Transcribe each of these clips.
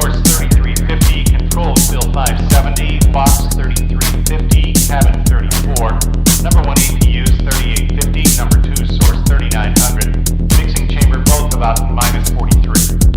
source 3350, control still 570, box 3350, cabin 34, number 1 APUs 3850, number 2 source 3900, mixing chamber both about minus 43.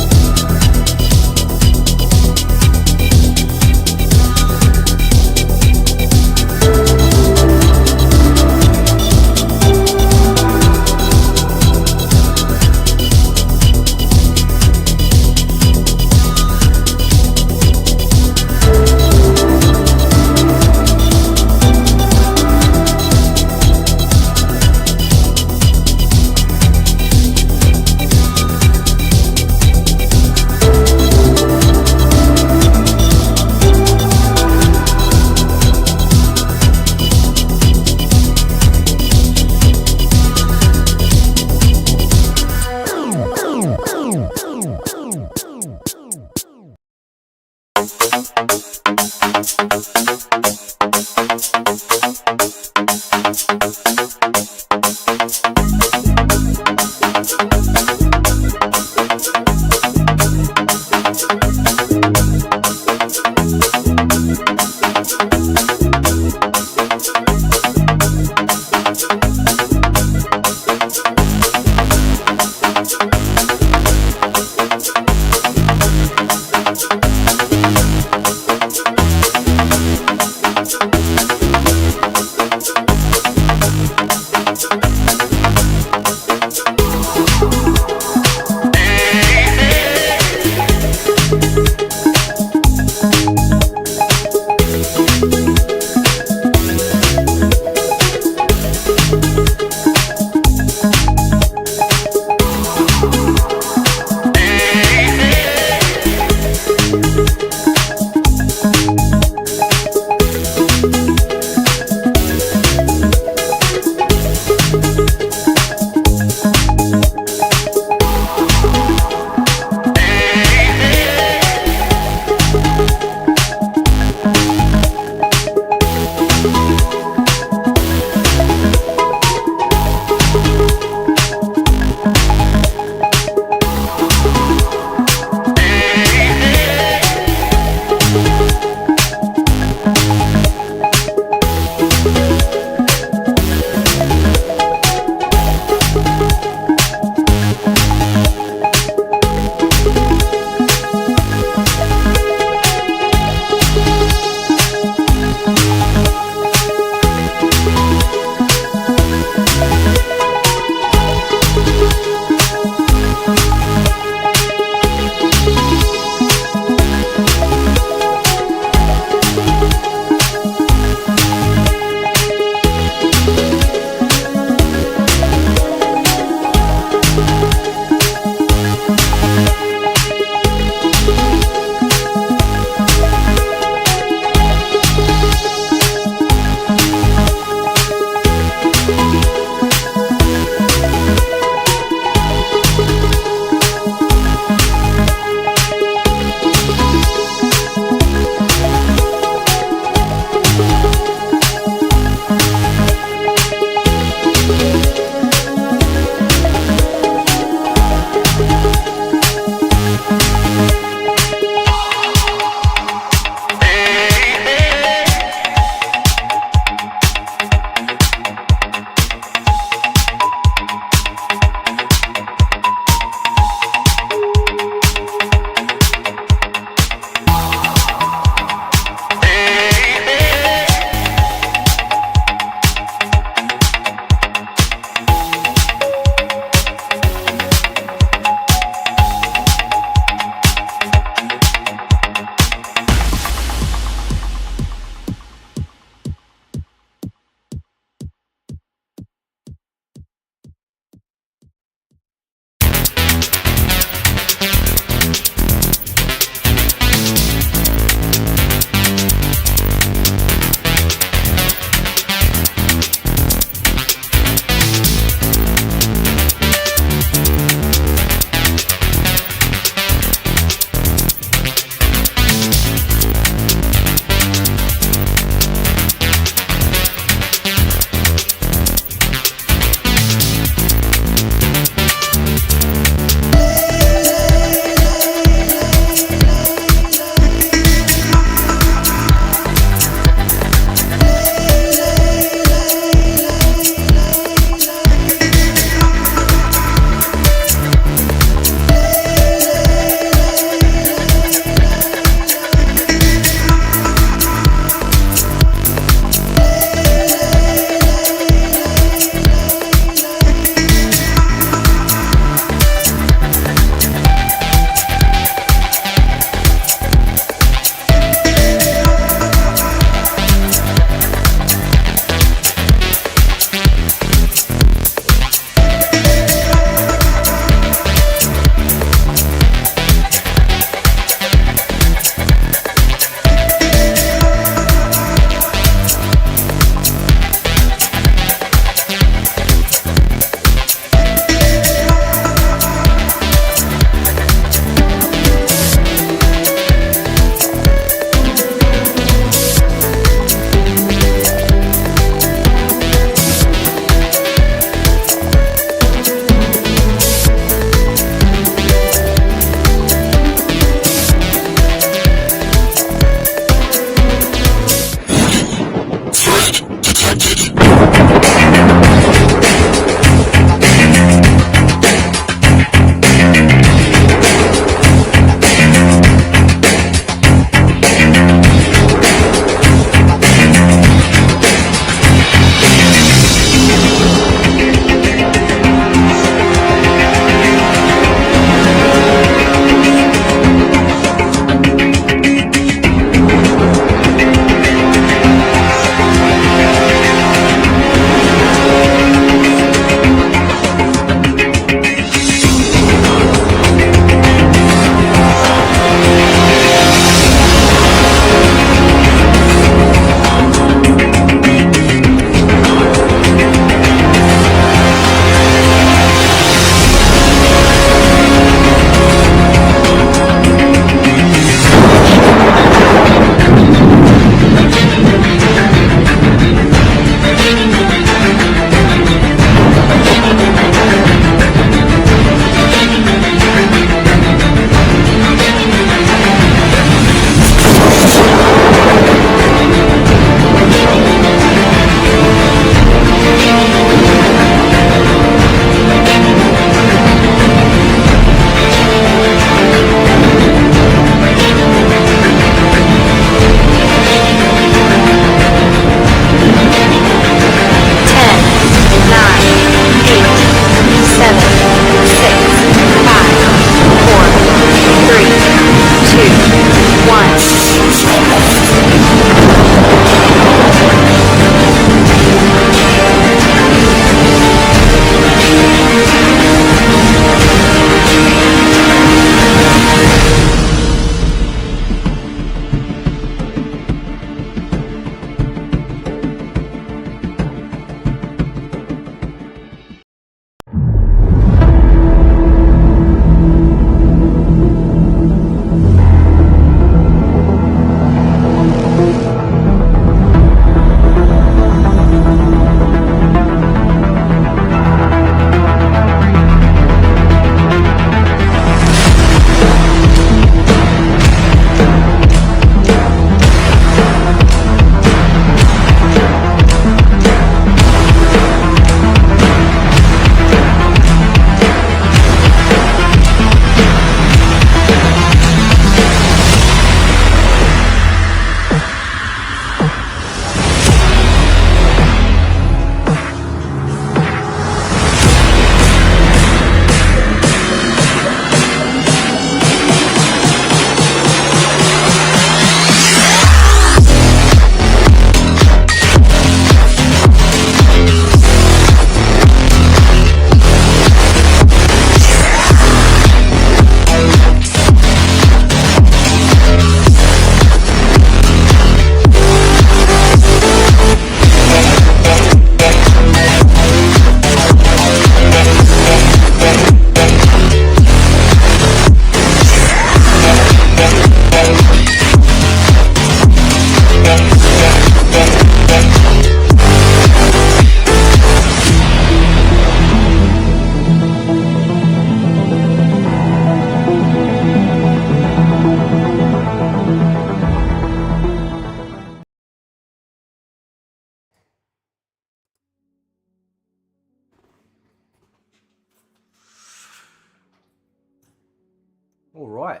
All right.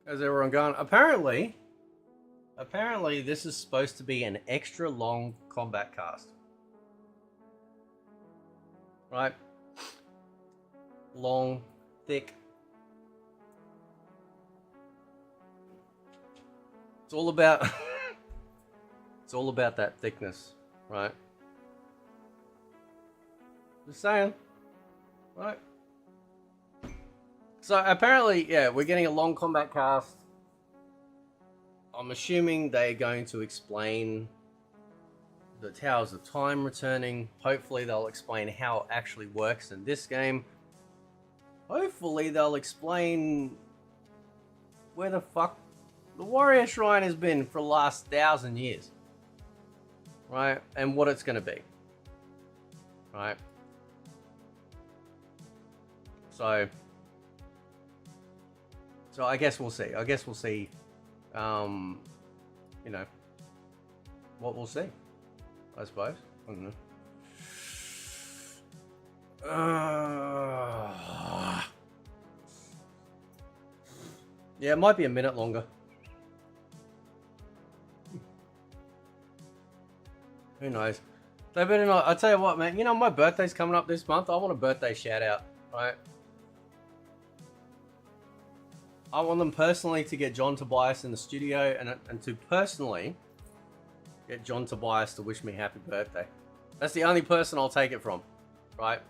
How's everyone going? Apparently this is supposed to be an extra long combat cast. Right? Long, thick. It's all about it's all about that thickness, right? Just saying. Right? So apparently, yeah, we're getting a long combat cast. I'm assuming they're going to explain the Towers of Time returning. Hopefully they'll explain how it actually works in this game. Hopefully they'll explain where the fuck the Warrior Shrine has been for the last 1,000 years. Right? And what it's going to be. Right? So I guess we'll see. I guess we'll see, you know, what we'll see, I suppose. I don't know. Yeah, it might be a minute longer. Who knows? They better not. I tell you what, man. You know, my birthday's coming up this month. I want a birthday shout out, right? I want them personally to get John Tobias in the studio and to personally get John Tobias to wish me happy birthday. That's the only person I'll take it from, right?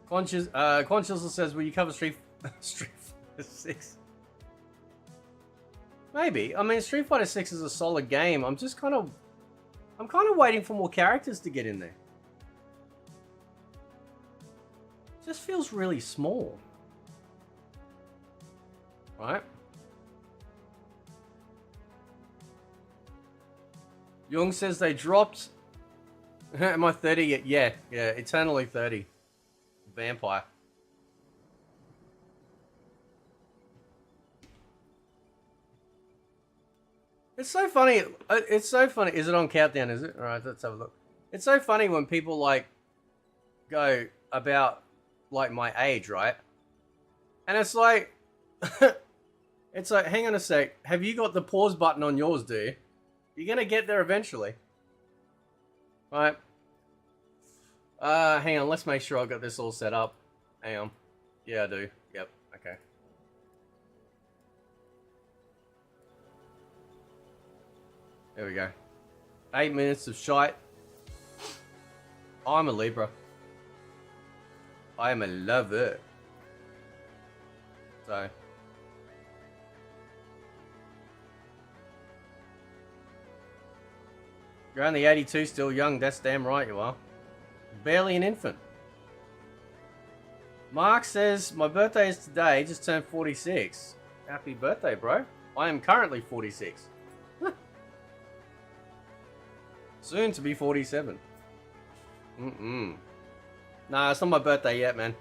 Conscious says, will you cover Street Fighter 6? Maybe. I mean, Street Fighter 6 is a solid game. I'm kind of waiting for more characters to get in there. It just feels really small. Right? Young says they dropped. Am I 30 yet? Yeah, eternally 30. Vampire. It's so funny. It's so funny. Is it on countdown? Is it? All right, let's have a look. It's so funny when people like go about like my age, right? And it's like, it's like, hang on a sec. Have you got the pause button on yours, do you? You're gonna get there eventually, right? Hang on. Let's make sure I've got this all set up. Hang on. Yeah, I do. Yep. Okay. There we go. 8 minutes of shite. I'm a Libra. I am a lover. So. You're only 82, still young. That's damn right you are. Barely an infant. Mark says, my birthday is today. Just turned 46. Happy birthday, bro. I am currently 46. Soon to be 47. Nah, it's not my birthday yet, man.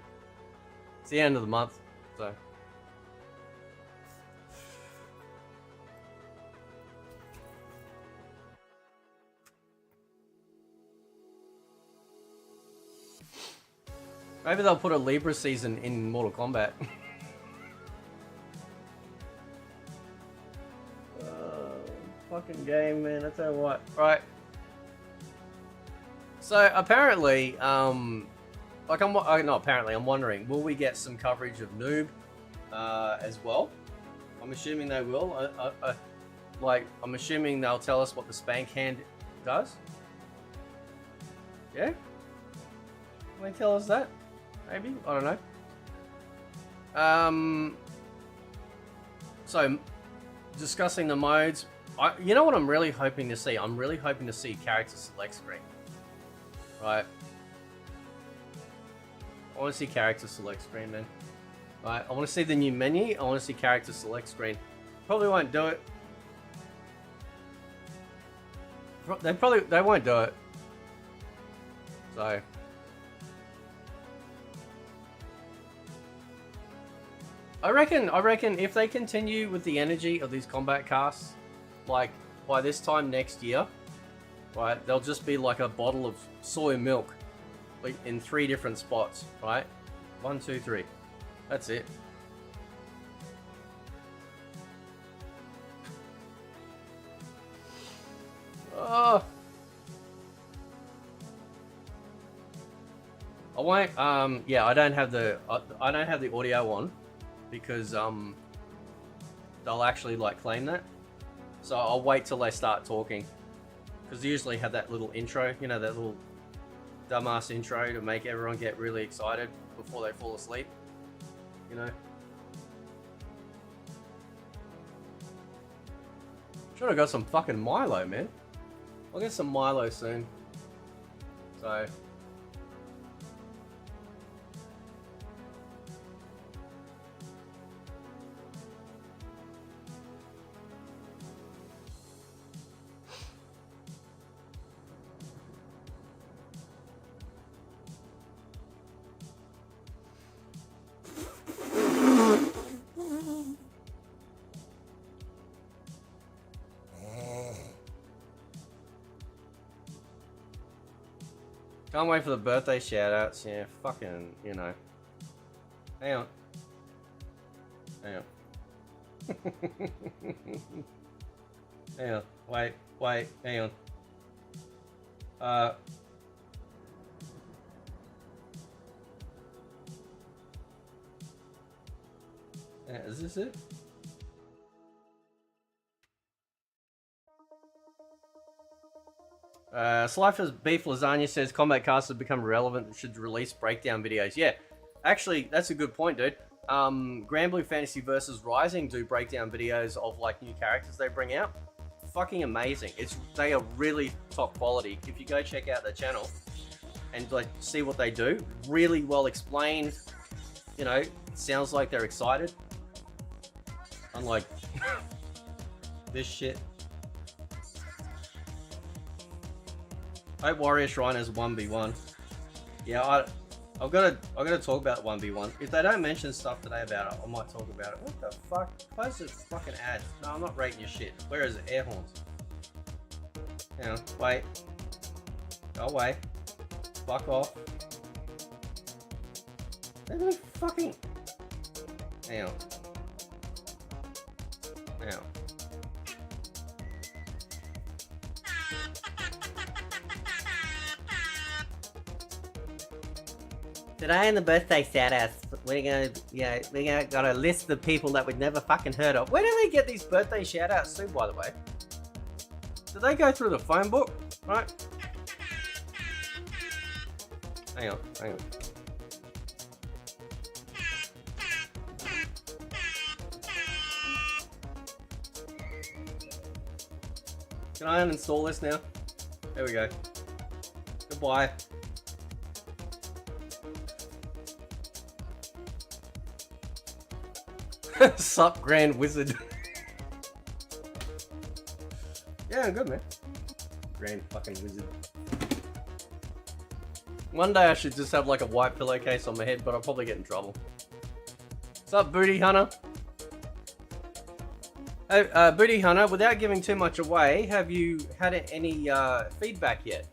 It's the end of the month, so. Maybe they'll put a Libra season in Mortal Kombat. Fucking game, man. I tell you what. Right. So apparently, like I'm wondering, will we get some coverage of Noob as well? I'm assuming they will. I'm assuming they'll tell us what the spank hand does. Yeah? Will they tell us that? Maybe? I don't know. So, discussing the modes. You know what I'm really hoping to see? I'm really hoping to see character select screen. Right. I want to see character select screen, man. Right. I want to see the new menu. I want to see character select screen. Probably won't do it. They won't do it. So. I reckon if they continue with the energy of these combat casts, like by this time next year, right, they'll just be like a bottle of soy milk, like in 3 different spots, right? 1, 2, 3. That's it. Oh. I won't. Yeah, I don't have the audio on because they'll actually like claim that. So I'll wait till they start talking because they usually have that little intro, you know, that little dumbass intro to make everyone get really excited before they fall asleep, you know. Should have got some fucking Milo, man. I'll get some Milo soon. So. Can't wait for the birthday shoutouts. Yeah, fucking, you know. Hang on. Hang on. Hang on. Wait. Hang on. Is this it? Slifer's Beef Lasagna says Combat Cast has become relevant and should release breakdown videos. Yeah, actually, that's a good point, dude. Grand Blue Fantasy vs. Rising do breakdown videos of like new characters they bring out. Fucking amazing. They are really top quality. If you go check out their channel and like see what they do, really well explained. You know, it sounds like they're excited. Unlike this shit. I hope Warrior Shrine is 1v1. Yeah, I've got to talk about 1v1. If they don't mention stuff today about it, I might talk about it. What the fuck? Close the fucking ads. No, I'm not rating your shit. Where is it? Air horns. Hang on. Wait. Go away. Fuck off. They're really fucking... Hang on. Hang on. Today in the birthday shoutouts, we're gonna list the people that we'd never fucking heard of. Where do they get these birthday shoutouts too, by the way? Do they go through the phone book? Right? Hang on. Can I uninstall this now? There we go. Goodbye. Sup, Grand Wizard. Yeah, I'm good, man. Grand fucking Wizard. One day I should just have like a white pillowcase on my head, but I'll probably get in trouble. Sup, Booty Hunter? Hey, Booty Hunter, without giving too much away, have you had any feedback yet?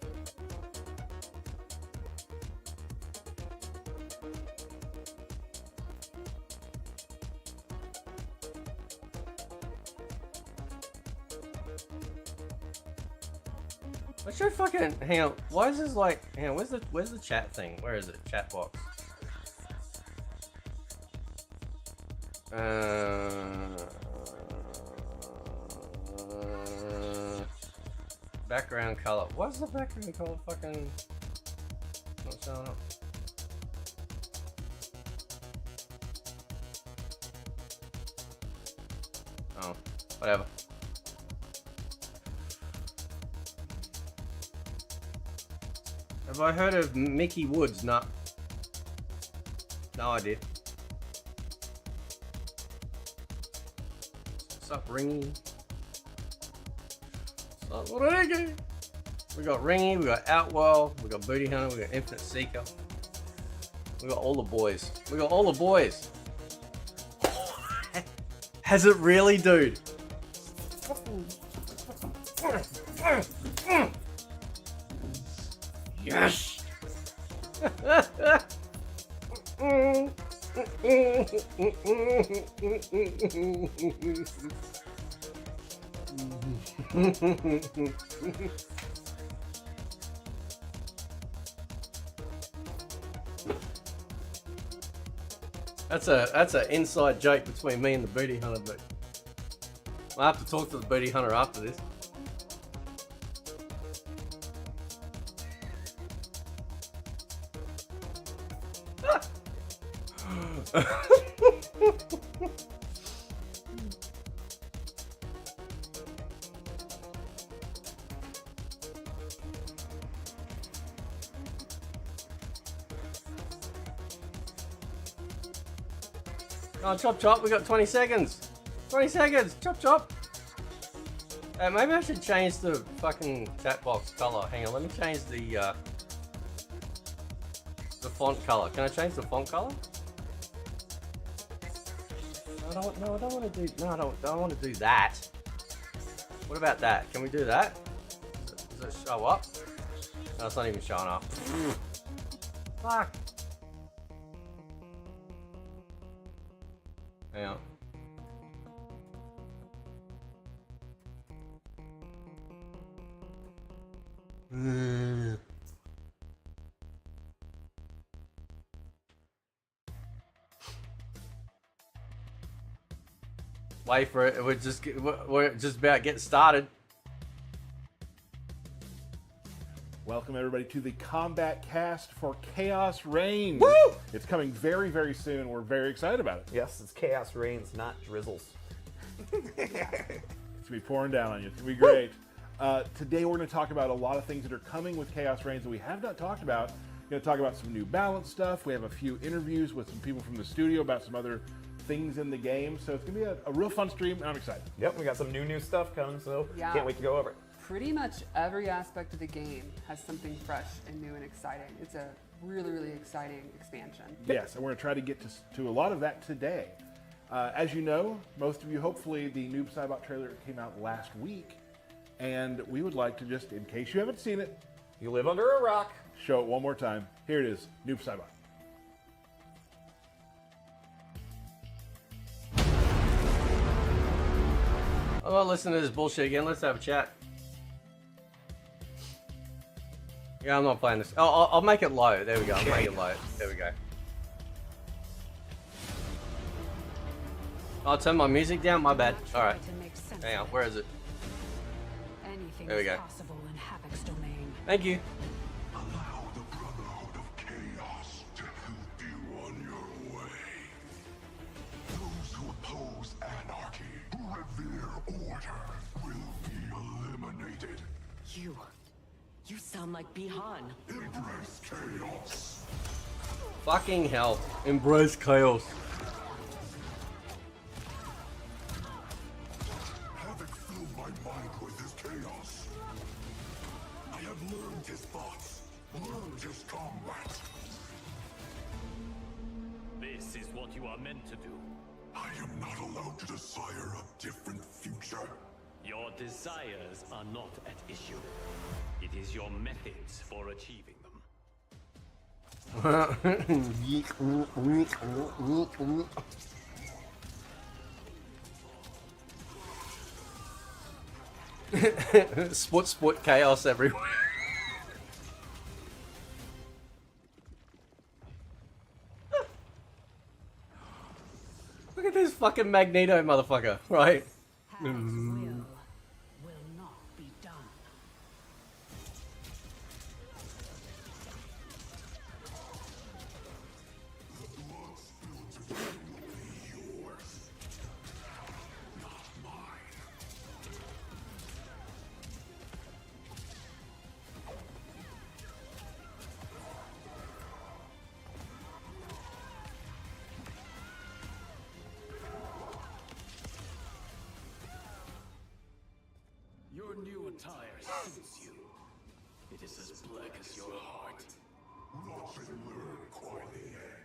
What's your fucking... Hang on, why is this like... Hang on, where's the chat thing? Where is it? Chat box. Background color. What's the background color fucking... Not showing up? Oh, whatever. Have I heard of Mickey Woods? No. No idea. What's up, Ringy? What's up, Ringy? We got Ringy, we got Outwell, we got Booty Hunter, we got Infinite Seeker. We got all the boys. We got all the boys. Has it really, dude? Yes! That's an inside joke between me and the booty hunter, but I'll have to talk to the booty hunter after this. Oh, chop chop, we got 20 seconds. 20 seconds, chop chop. Maybe I should change the fucking chat box color. Hang on, let me change the font color. Can I change the font color? I don't want to do. No, I don't want to do that. What about that? Can we do that? Does it show up? No, it's not even showing up. Fuck. Hang on. Wait for it. We're just about getting started. Welcome everybody to the Kombat cast for Chaos Reigns. Woo! It's coming very, very soon. We're very excited about it. Yes, it's Chaos Reigns, not drizzles. It's gonna be pouring down on you. It's gonna be great. Today we're gonna talk about a lot of things that are coming with Chaos Reigns that we have not talked about. We're gonna talk about some new balance stuff. We have a few interviews with some people from the studio about some other things in the game. So it's gonna be a real fun stream, and I'm excited. Yep, we got some new stuff coming, so Yeah. can't wait to go over it. Pretty much every aspect of the game has something fresh and new and exciting. It's a really, really exciting expansion. Yes, and we're gonna try to get to a lot of that today. As you know, most of you, hopefully, the Noob Saibot trailer came out last week, and we would like to just, in case you haven't seen it, You live under a rock. show it one more time. Here it is, Noob Saibot. I'm not listening to this bullshit again. Let's have a chat. Yeah, I'm not playing this. Oh, I'll make it low. There we go. I'll make it low. There we go. I'll turn my music down. My bad. All right. Hang on. Where is it? Anything There we go. is possible in Havoc's domain. Thank you. Allow the Brotherhood of Chaos to help you on your way. Those who oppose anarchy, who revere order, will be eliminated. You sound like Bihan. Embrace chaos. Fucking hell. Embrace chaos. Havoc filled my mind with his chaos. I have learned his thoughts, learned his combat. This is what you are meant to do. I am not allowed to desire a different future. Your desires are not at issue. It is your methods for achieving them. Sport chaos everywhere. Look at this fucking Magneto motherfucker, right? Havoc's will not be done. The blood spilled today will be yours, not mine. Your new attire suits you. It is as black as your heart. Watch and learn, Kuai Liang.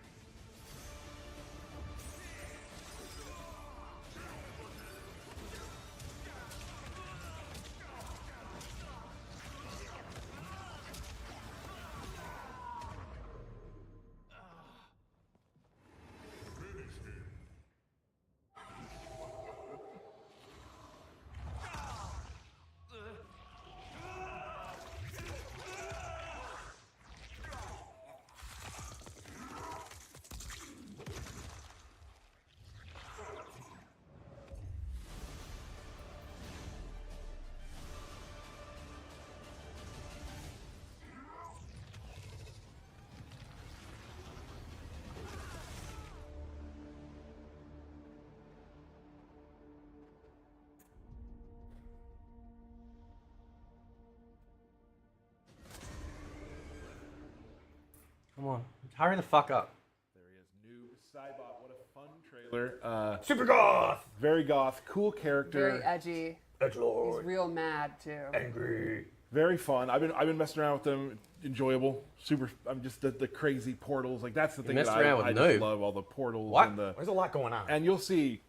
Come on, hurry the fuck up. There he is, Noob Saibot. What a fun trailer. Super goth! Very goth, cool character. Very edgy. Edgelord. He's real mad too. Angry. Very fun. I've been messing around with them. Enjoyable. Super. I'm just the crazy portals. Like that's the thing messed that around with I just Noob. love. All the portals What? and the. There's a lot going on. And you'll see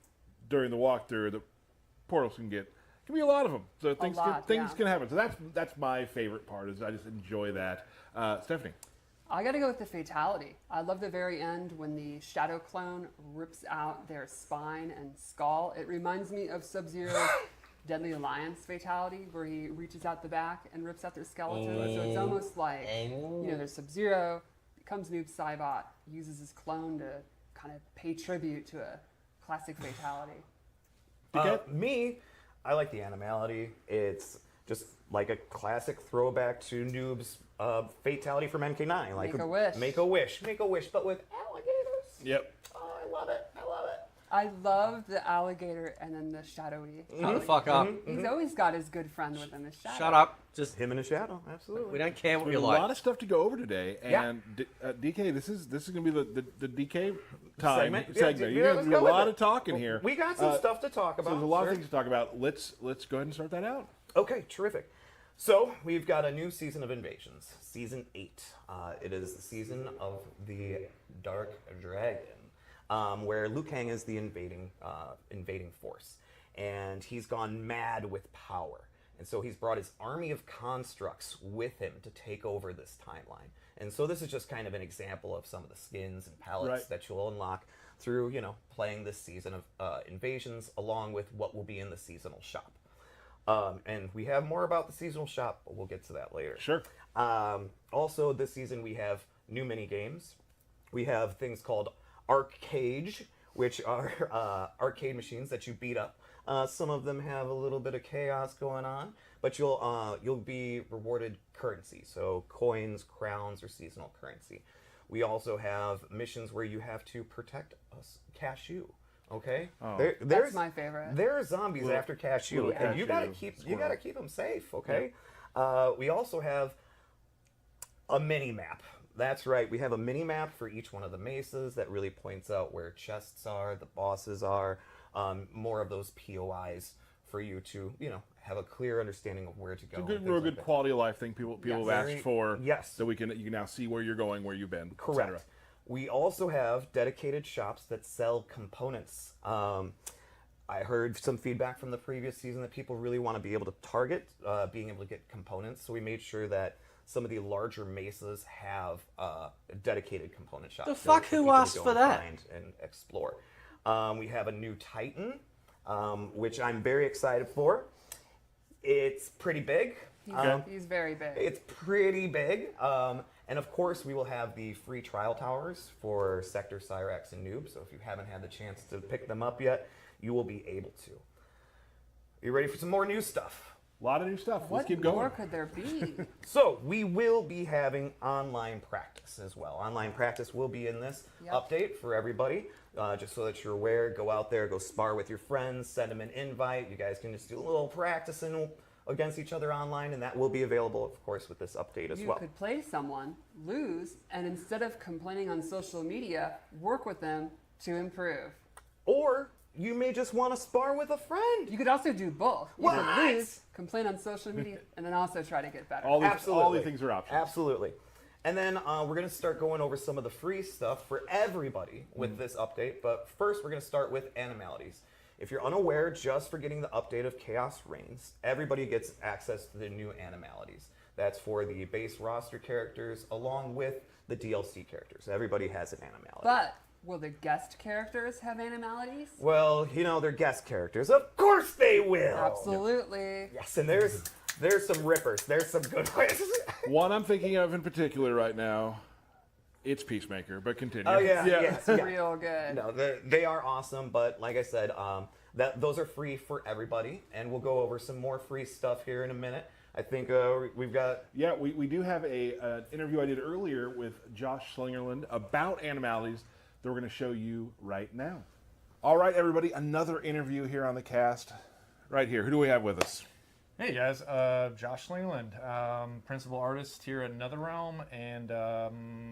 during the walkthrough the portals can be a lot of them. So things can happen. So that's my favorite part. Is I just enjoy that. Stephanie. I gotta go with the fatality. I love the very end when the Shadow Clone rips out their spine and skull. It reminds me of Sub-Zero's Deadly Alliance fatality, where he reaches out the back and rips out their skeleton. So it's almost like, there's Sub-Zero, becomes Noob Saibot, uses his clone to kind of pay tribute to a classic fatality. Me, I like the Animality. It's just like a classic throwback to Noob's fatality from MK9. Like Make a wish. Make a wish. Make a wish, but with alligators. Yep. Oh, I love it. I love it. I love the alligator and then the shadowy. Shut the fuck up. He's always got his good friend with him, his shadow. Shut up. Just Him in a shadow, absolutely. we don't care what We you have a like. lot of stuff to go over today, Yeah. and DK, this is going to be the DK time Segment? segment. Yeah, You're going let's to do a go with lot it. of talking here. We got some stuff to talk So about. there's a lot sure. of things to talk about. Let's go ahead and start that out. Okay, terrific. So we've got a new season of Invasions, season 8. It is the season of the Dark Dragon, where Liu Kang is the invading force, and he's gone mad with power, and so he's brought his army of constructs with him to take over this timeline. And so this is just kind of an example of some of the skins and palettes that you'll unlock through, playing this season of Invasions, along with what will be in the seasonal shop. And we have more about the seasonal shop, but we'll get to that later. Sure. Also, this season we have new mini games. We have things called arcade, which are arcade machines that you beat up. Some of them have a little bit of chaos going on, but you'll be rewarded currency, so coins, crowns, or seasonal currency. We also have missions where you have to protect a cashew. Okay, That's my favorite. There are zombies after cashew, and you gotta keep them safe. Okay. We also have a mini map. That's right. We have a mini map for each one of the mesas that really points out where chests are, the bosses are, more of those POIs for you to have a clear understanding of where to go. It's a real good quality of life thing people have asked for. Yes. So you can now see where you're going, where you've been. Correct. etc. We also have dedicated shops that sell components. I heard some feedback from the previous season that people really want to be able to target being able to get components. So we made sure that some of the larger mesas have dedicated component shops. The fuck, for who people to asked go for and that? find and explore. We have a new Titan, which I'm very excited for. It's pretty big. He's very big. It's pretty big. And of course, we will have the free trial towers for Sector, Cyrax, and Noob. So if you haven't had the chance to pick them up yet, you will be able to. Are you ready for some more new stuff? A lot of new stuff. Let's What keep going. more could there be? So we will be having online practice as well. Online practice will be in this update for everybody. Just so that you're aware, go out there, go spar with your friends, send them an invite. You guys can just do a little practicing against each other online, and that will be available, of course, with this update as well. You could play someone, lose, and instead of complaining on social media, work with them to improve. Or you may just want to spar with a friend. You could also do both. You What? could lose, complain on social media, and then also try to get better. All these Absolutely. things are options. Absolutely. And then we're going to start going over some of the free stuff for everybody with this update. But first, we're going to start with Animalities. If you're unaware, just for getting the update of Chaos Reigns, everybody gets access to the new Animalities. That's for the base roster characters along with the DLC characters. Everybody has an Animality. But will the guest characters have animalities? Well, they're guest characters. Of course they will. Absolutely. Yes, and there's some rippers. There's some good ones. One I'm thinking of in particular right now, it's Peacemaker, but continue. Oh, yeah. Yes, yeah. Real good. No, they are awesome, but like I said, those are free for everybody, and we'll go over some more free stuff here in a minute. I think we've got... Yeah, we do have an interview I did earlier with Josh Slingerland about Animalities that we're going to show you right now. All right, everybody, another interview here on the cast. Right here. Who do we have with us? Hey guys, Josh Langland, principal artist here at NetherRealm, and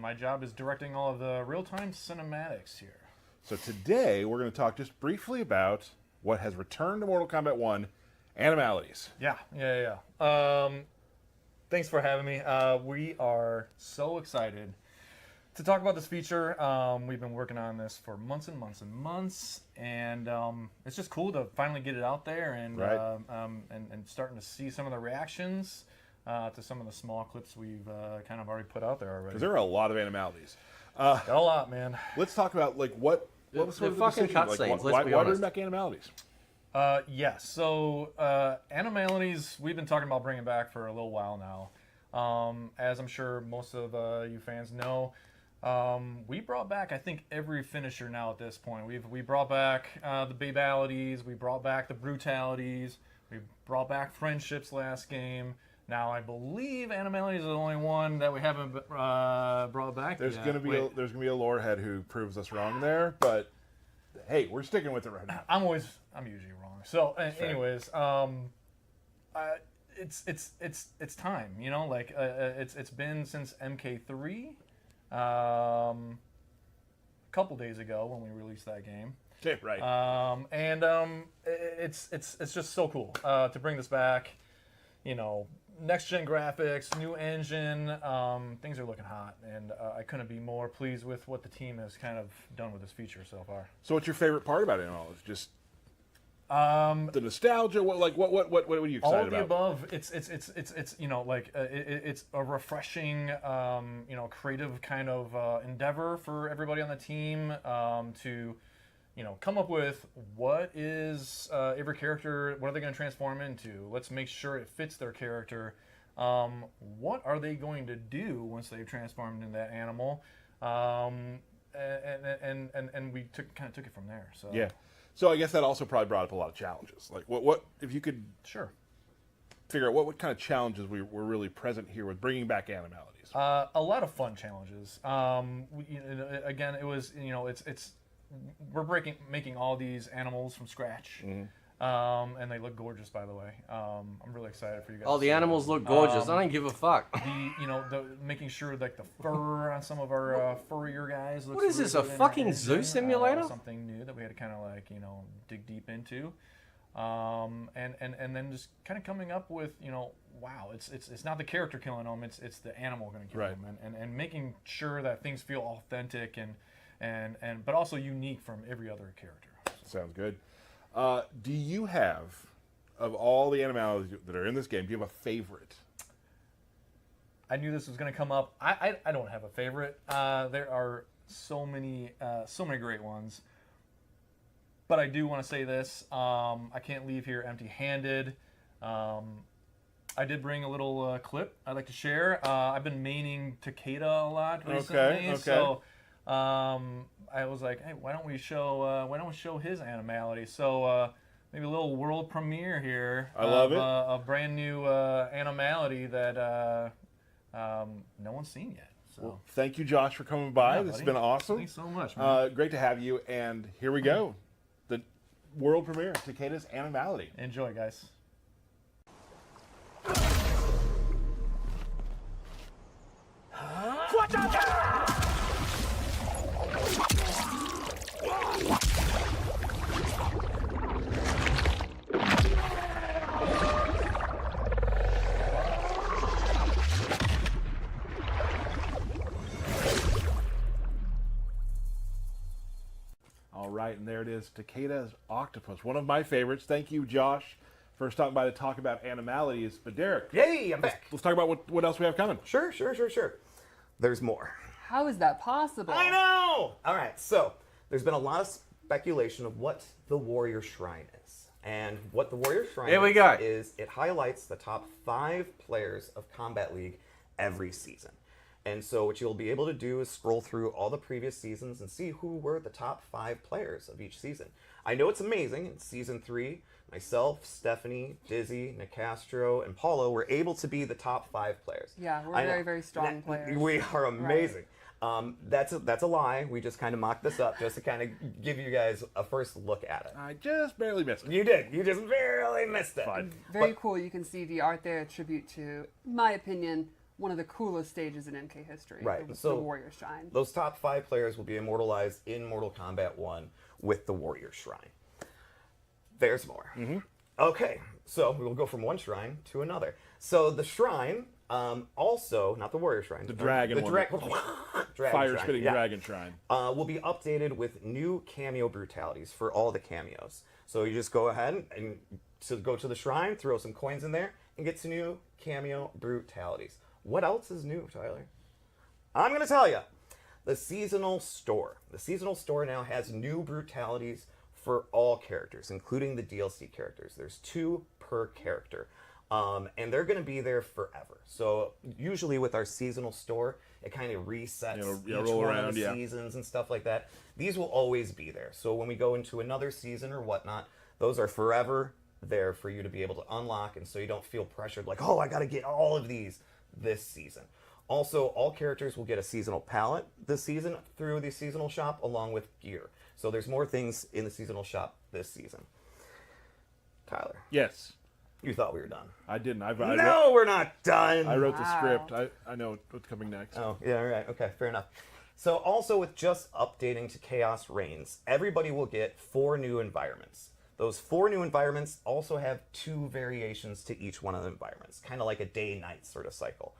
my job is directing all of the real-time cinematics here. So today we're going to talk just briefly about what has returned to Mortal Kombat 1, Animalities. Yeah. Thanks for having me. We are so excited to talk about this feature. We've been working on this for months and months and months, and it's just cool to finally get it out there and and starting to see some of the reactions to some of the small clips we've kind of already put out there already. Because there are a lot of Animalities. Got a lot, man. Let's talk about like what was sort of the fucking decision? cutscenes, Like, let's be why honest. bring back Animalities? So Animalities, we've been talking about bringing back for a little while now. As I'm sure most of you fans know, we brought back, I think, every finisher now at this point. We brought back the babalities, we brought back the brutalities, we brought back friendships last game. Now I believe Animalities is the only one that we haven't brought back There's yet. gonna be a lore head who proves us wrong there, but hey, we're sticking with it right now. I'm usually wrong. So, anyways, it's time. You know, like it's been since MK3, a couple days ago when we released that game. Okay, right. It's just so cool to bring this back. You know, next gen graphics, new engine, things are looking hot, and I couldn't be more pleased with what the team has kind of done with this feature so far. So, what's your favorite part about it all? Is just the nostalgia. What are you excited all of about? the above. It's you know, like it's a refreshing you know, creative kind of endeavor for everybody on the team to, you know, come up with what is every character, what are they going to transform into? Let's make sure it fits their character. What are they going to do once they've transformed into that animal? And we kind of took it from there. So Yeah. So I guess that also probably brought up a lot of challenges. Like what if you could figure out what kind of challenges were really present here with bringing back Animalities? A lot of fun challenges. Again, it was, you know, we're making all these animals from scratch, and they look gorgeous, by the way. I'm really excited for you guys. Oh, the animals look gorgeous. I don't give a fuck. Making sure like the fur on some of our furrier guys looks. What is this, really a good and fucking interesting. zoo simulator? Something new that we had to kind of like, you know, dig deep into, and then just kind of coming up with, you know, wow, it's not the character killing them, it's the animal going to kill them, and making sure that things feel authentic and but also unique from every other character. Sounds good. Do you have, of all the Animalities that are in this game, do you have a favorite? I knew this was going to come up. I don't have a favorite. There are so many great ones. But I do want to say this. I can't leave here empty-handed. I did bring a little clip I'd like to share. I've been maining Takeda a lot recently. Okay. So I was like, hey, why don't we show his Animality? So maybe a little world premiere here. I love it. A brand new Animality that no one's seen yet. So Well, thank you, Josh, for coming by. Yeah, This has buddy. been awesome. Thanks so much, man. Great to have you. And here we go. The world premiere, Takeda's Animality. Enjoy, guys. All right, and there it is, Takeda's Octopus, one of my favorites. Thank you, Josh, for stopping by to talk about Animalities. But Derek, Yay, I'm back. let's talk about what else we have coming. Sure. There's more. How is that possible? I know! All right, so there's been a lot of speculation of what the Warrior Shrine is. And what the Warrior Shrine Here we go. is it highlights the top 5 players of Kombat League every season. And so what you'll be able to do is scroll through all the previous seasons and see who were the top 5 players of each season. I know it's amazing. In Season 3, myself, Stephanie, Dizzy, Nicastro, and Paulo were able to be the top 5 players. Yeah, we're I know. very, very strong players. We are amazing. That's a lie. We just kind of mocked this up just to kind of give you guys a first look at it. I just barely missed it. You did. You just barely missed it. Fine. Very cool. You can see the art there, a tribute to, in my opinion, one of the coolest stages in MK history. Right. The Warrior Shrine. Those top 5 players will be immortalized in Mortal Kombat 1 with the Warrior Shrine. There's more. Okay, so we will go from one shrine to another. So the shrine, also, not the Warrior Shrine. The dragon one. Dragon Fire-spitting shrine, dragon shrine. will be updated with new cameo brutalities for all the cameos. So you just go ahead and go to the shrine, throw some coins in there, and get some new cameo brutalities. What else is new, Tyler? I'm going to tell you. The seasonal store. The seasonal store now has new brutalities for all characters, including the DLC characters. There's 2 per character. And they're going to be there forever. So usually with our seasonal store, it kind of resets each one of the seasons and stuff like that. These will always be there. So when we go into another season or whatnot, those are forever there for you to be able to unlock, and so you don't feel pressured like, oh, I got to get all of these this season. Also, all characters will get a seasonal palette this season through the seasonal shop along with gear. So there's more things in the seasonal shop this season. Tyler. Yes. You thought we were done. I didn't. No, we're not done. I wrote the script. I know what's coming next. Oh, yeah, all right. Okay, fair enough. So also with just updating to Chaos Reigns, everybody will get 4 new environments. Those 4 new environments also have 2 variations to each one of the environments, kind of like a day-night sort of cycle.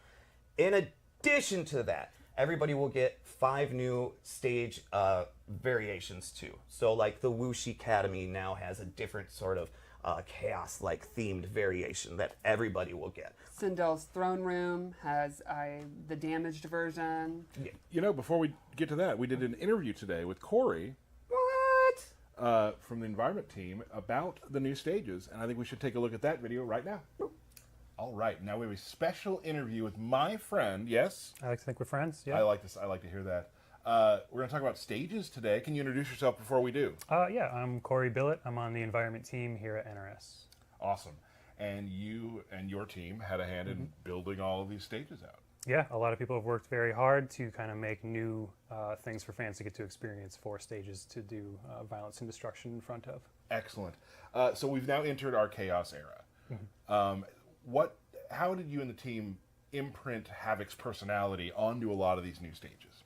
In addition to that, everybody will get 5 new stage variations too. So like the Whoosh Academy now has a different sort of chaos-like themed variation that everybody will get. Sindel's Throne Room has the damaged version. Yeah. You know, before we get to that, we did an interview today with Corey. From the environment team about the new stages, and I think we should take a look at that video right now. All right, now we have a special interview with my friend. Yes, I like to think we're friends. Yeah, I like this. I like to hear that. We're going to talk about stages today. Can you introduce yourself before we do? Yeah, I'm Corey Billett. I'm on the environment team here at NRS. Awesome. And you and your team had a hand in building all of these stages out. Yeah, a lot of people have worked very hard to kind of make new things for fans to get to experience 4 stages to do violence and destruction in front of. Excellent. So we've now entered our Chaos era. How did you and the team imprint Havoc's personality onto a lot of these new stages?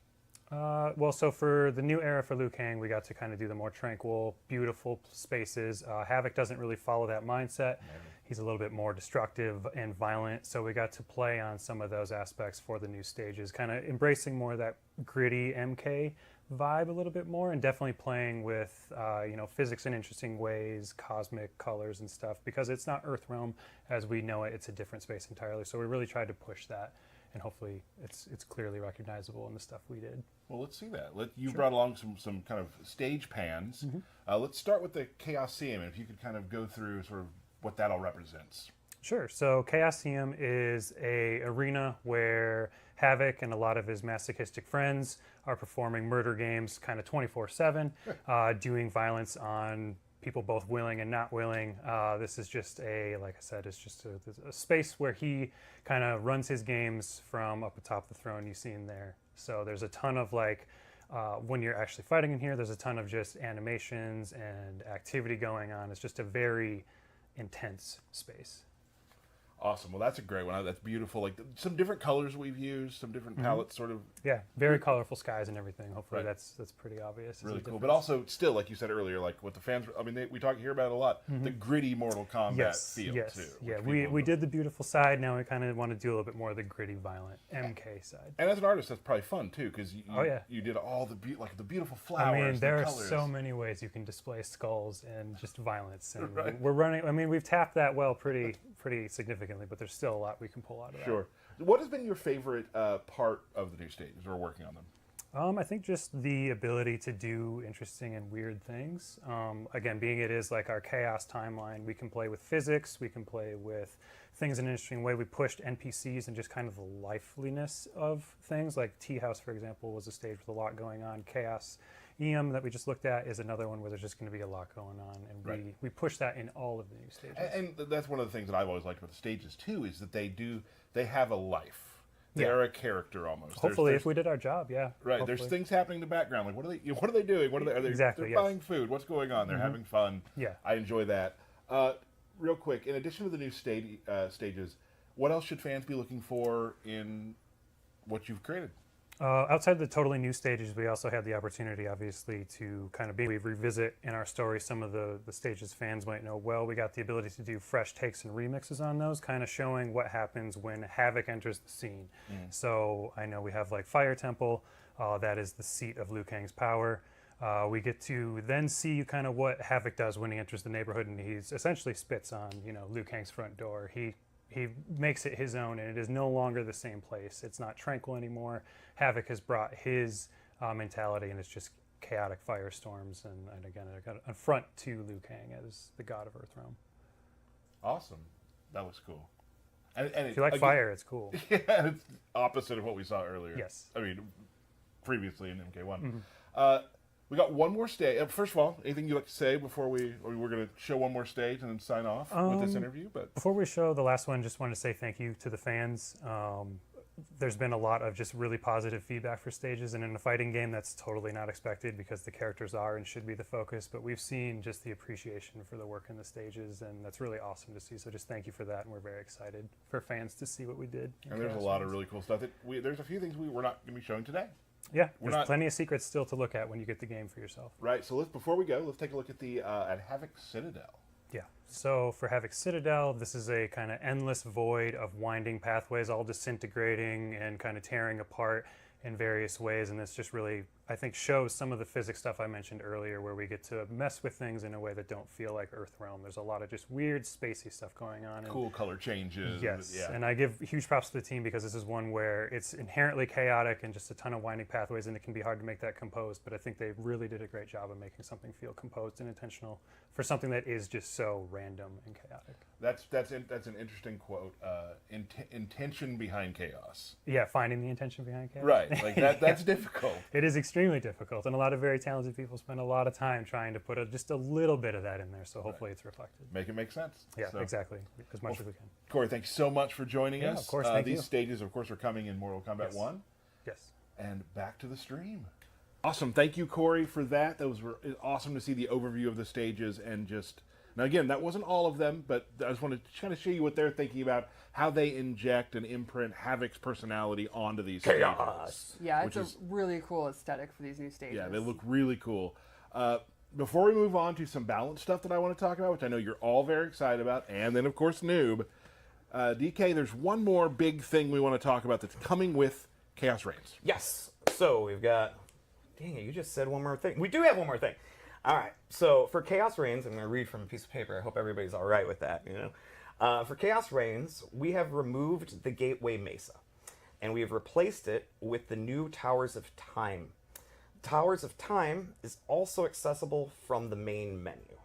Well, so for the new era for Liu Kang, we got to kind of do the more tranquil, beautiful spaces. Havoc doesn't really follow that mindset. He's a little bit more destructive and violent, so we got to play on some of those aspects for the new stages, kind of embracing more of that gritty MK vibe a little bit more, and definitely playing with physics in interesting ways, cosmic colors and stuff, because it's not Earthrealm as we know it. It's a different space entirely, so we really tried to push that, and hopefully it's clearly recognizable in the stuff we did. Well, let's see that. You brought along some kind of stage pans. Let's start with the Chaosium, and if you could kind of go through sort of what that all represents. Sure. So Chaosium is a arena where Havoc and a lot of his masochistic friends are performing murder games kind of 24/7, doing violence on people both willing and not willing. This is just like I said, it's just a space where he kind of runs his games from up atop the throne you see in there. So there's a ton of when you're actually fighting in here, there's a ton of just animations and activity going on. It's just a very intense space. Awesome. Well, that's a great one. That's beautiful. Like some different colors we've used, some different palettes, sort of. Yeah, very colorful skies and everything. Hopefully, that's pretty obvious. Really cool. But also, still, like you said earlier, like what the fans. I mean, we talk here about it a lot. The gritty Mortal Kombat feel too. Yeah, we did the beautiful side. Now we kind of want to do a little bit more of the gritty, violent MK side. And as an artist, that's probably fun too, because you did all the the beautiful flowers. I mean, there are colors. so many ways you can display skulls and just violence. And we're running. I mean, we've tapped that well pretty significantly, but there's still a lot we can pull out of that. Sure. What has been your favorite part of the new stages or working on them? I think just the ability to do interesting and weird things. Again, being it is like our chaos timeline, we can play with physics, we can play with things in an interesting way. We pushed NPCs and just kind of the liveliness of things. Like Tea House, for example, was a stage with a lot going on. Chaos EM that we just looked at is another one where there's just going to be a lot going on, and we push that in all of the new stages. And that's one of the things that I've always liked about the stages too, is that they have a life. They're a character almost. Hopefully, if we did our job, yeah. Right. Hopefully. There's things happening in the background. Like, what are they doing? What are they? Exactly, They're yes. buying food. What's going on? They're having fun. Yeah. I enjoy that. Real quick, in addition to the new stages, what else should fans be looking for in what you've created? Outside the totally new stages, we also had the opportunity, obviously, to kind of revisit in our story some of the stages fans might know well. We got the ability to do fresh takes and remixes on those, kind of showing what happens when Havoc enters the scene. So I know we have like Fire Temple, that is the seat of Liu Kang's power. We get to then see kind of what Havoc does when he enters the neighborhood, and he's essentially spits on, Liu Kang's front door. He makes it his own, and it is no longer the same place. It's not tranquil anymore. Havoc has brought his mentality, and it's just chaotic firestorms, and again, an affront to Liu Kang as the god of Earthrealm. Awesome. That was cool. And if you like fire, it's cool. Yeah, it's opposite of what we saw earlier. Yes. I mean, previously in MK1. We got one more stage. First of all, anything you'd like to say before we're going to show one more stage and then sign off with this interview? But before we show the last one, just want to say thank you to the fans. There's been a lot of just really positive feedback for stages, and in a fighting game, that's totally not expected because the characters are and should be the focus. But we've seen just the appreciation for the work in the stages, and that's really awesome to see. So just thank you for that, and we're very excited for fans to see what we did. And there's a lot of really cool stuff. There's a few things we're not going to be showing today. Yeah, there's plenty of secrets still to look at when you get the game for yourself. Right. So before we go, let's take a look at at Havoc Citadel. Yeah. So for Havoc Citadel, this is a kind of endless void of winding pathways, all disintegrating and kind of tearing apart in various ways. And this just really, I think, shows some of the physics stuff I mentioned earlier, where we get to mess with things in a way that don't feel like Earthrealm. There's a lot of just weird, spacey stuff going on. Cool color changes. Yes, yeah. And I give huge props to the team because this is one where it's inherently chaotic and just a ton of winding pathways, and it can be hard to make that composed. But I think they really did a great job of making something feel composed and intentional for something that is just so random and chaotic. That's an interesting quote. Intention behind chaos. Yeah, finding the intention behind chaos. Right, like that's difficult. It is extremely difficult, and a lot of very talented people spend a lot of time trying to put just a little bit of that in there. So hopefully it's reflected. Make it make sense. Yeah, exactly, as much as we can. Corey, thank you so much for joining us. Of course, thank you. These stages, of course, are coming in Mortal Kombat 1. Yes. And back to the stream. Awesome. Thank you, Corey, for that. That was awesome to see the overview of the stages and just... Now, again, that wasn't all of them, but I just wanted to kind of show you what they're thinking about, how they inject and imprint Havoc's personality onto these stages. Yeah, it's a really cool aesthetic for these new stages. Yeah, they look really cool. Before we move on to some balance stuff that I want to talk about, which I know you're all very excited about, and then, of course, Noob, DK, there's one more big thing we want to talk about that's coming with Chaos Reigns. Yes. So we've got... Dang it, you just said one more thing. We do have one more thing. All right, so for Chaos Reigns, I'm going to read from a piece of paper. I hope everybody's all right with that, For Chaos Reigns, we have removed the Gateway Mesa, and we have replaced it with the new Towers of Time. Towers of Time is also accessible from the main menu.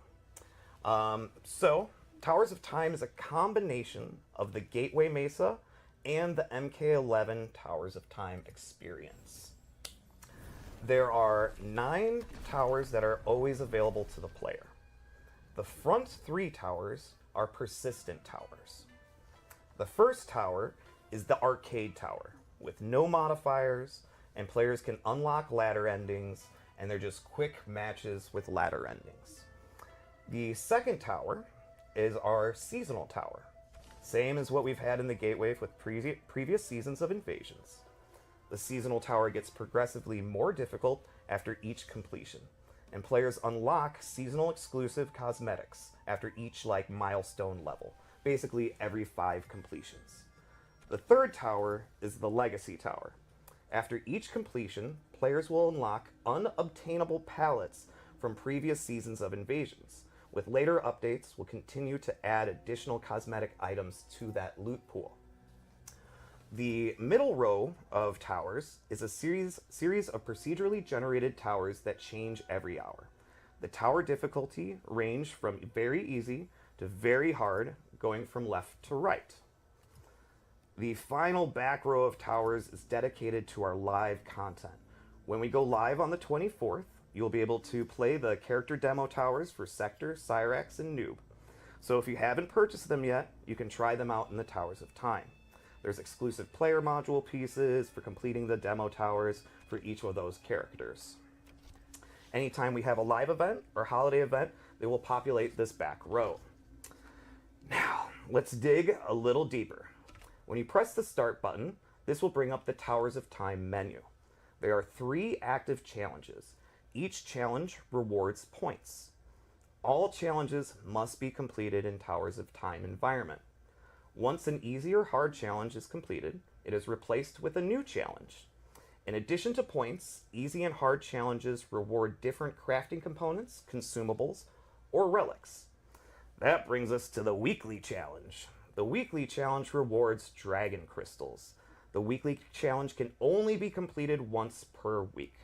So, Towers of Time is a combination of the Gateway Mesa and the MK11 Towers of Time experience. There are 9 towers that are always available to the player. The front 3 towers are persistent towers. The first tower is the arcade tower, with no modifiers, and players can unlock ladder endings, and they're just quick matches with ladder endings. The second tower is our seasonal tower, same as what we've had in the Gateway with previous seasons of Invasions. The seasonal tower gets progressively more difficult after each completion, and players unlock seasonal exclusive cosmetics after each milestone level, basically every 5 completions. The third tower is the Legacy Tower. After each completion, players will unlock unobtainable palettes from previous seasons of Invasions. With later updates, we'll continue to add additional cosmetic items to that loot pool. The middle row of towers is a series of procedurally generated towers that change every hour. The tower difficulty range from very easy to very hard, going from left to right. The final back row of towers is dedicated to our live content. When we go live on the 24th, you'll be able to play the character demo towers for Sector, Cyrax, and Noob. So if you haven't purchased them yet, you can try them out in the Towers of Time. There's exclusive player module pieces for completing the demo towers for each of those characters. Anytime we have a live event or holiday event, they will populate this back row. Now, let's dig a little deeper. When you press the start button, this will bring up the Towers of Time menu. There are 3 active challenges. Each challenge rewards points. All challenges must be completed in Towers of Time environment. Once an easy or hard challenge is completed, it is replaced with a new challenge. In addition to points, easy and hard challenges reward different crafting components, consumables, or relics. That brings us to the weekly challenge. The weekly challenge rewards dragon crystals. The weekly challenge can only be completed once per week.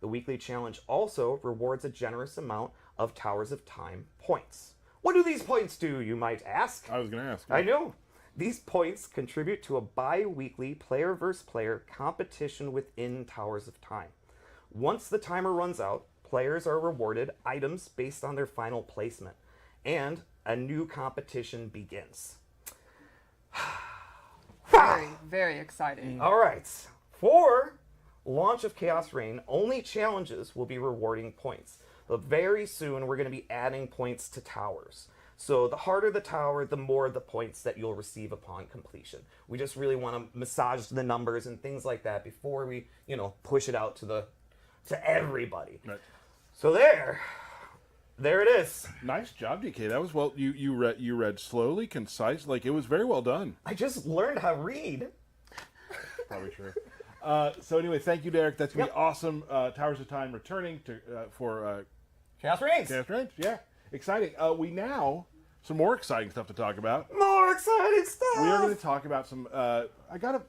The weekly challenge also rewards a generous amount of Towers of Time points. What do these points do, you might ask? I was going to ask. I know. These points contribute to a bi-weekly player versus player competition within Towers of Time. Once the timer runs out, players are rewarded items based on their final placement, and a new competition begins. Very, very exciting. All right. For launch of Chaos Reign, only challenges will be rewarding points. But very soon, we're going to be adding points to towers. So the harder the tower, the more the points that you'll receive upon completion. We just really want to massage the numbers and things like that before we, push it out to everybody. Right. So there it is. Nice job, DK. That was well. You read slowly, concise. Like, it was very well done. I just learned how to read. Probably true. So anyway, thank you, Derek. That's gonna be awesome. Towers of Time returning for Chaos Reigns. Chaos Reigns. Yeah, exciting. We now some more exciting stuff to talk about. More exciting stuff. We are going to talk about some. I got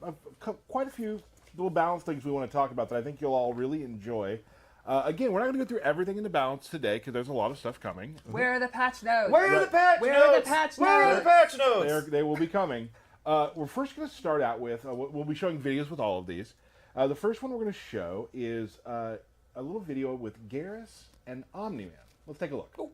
quite a few little balance things we want to talk about that I think you'll all really enjoy. Again, we're not going to go through everything in the balance today because there's a lot of stuff coming. Where are the patch notes? Where are the patch Where notes? are the patch Where are the notes? patch notes? They will be coming. We're first going to start out with, we'll be showing videos with all of these. The first one we're going to show is a little video with Garrus and Omni-Man. Let's take a look. Oh.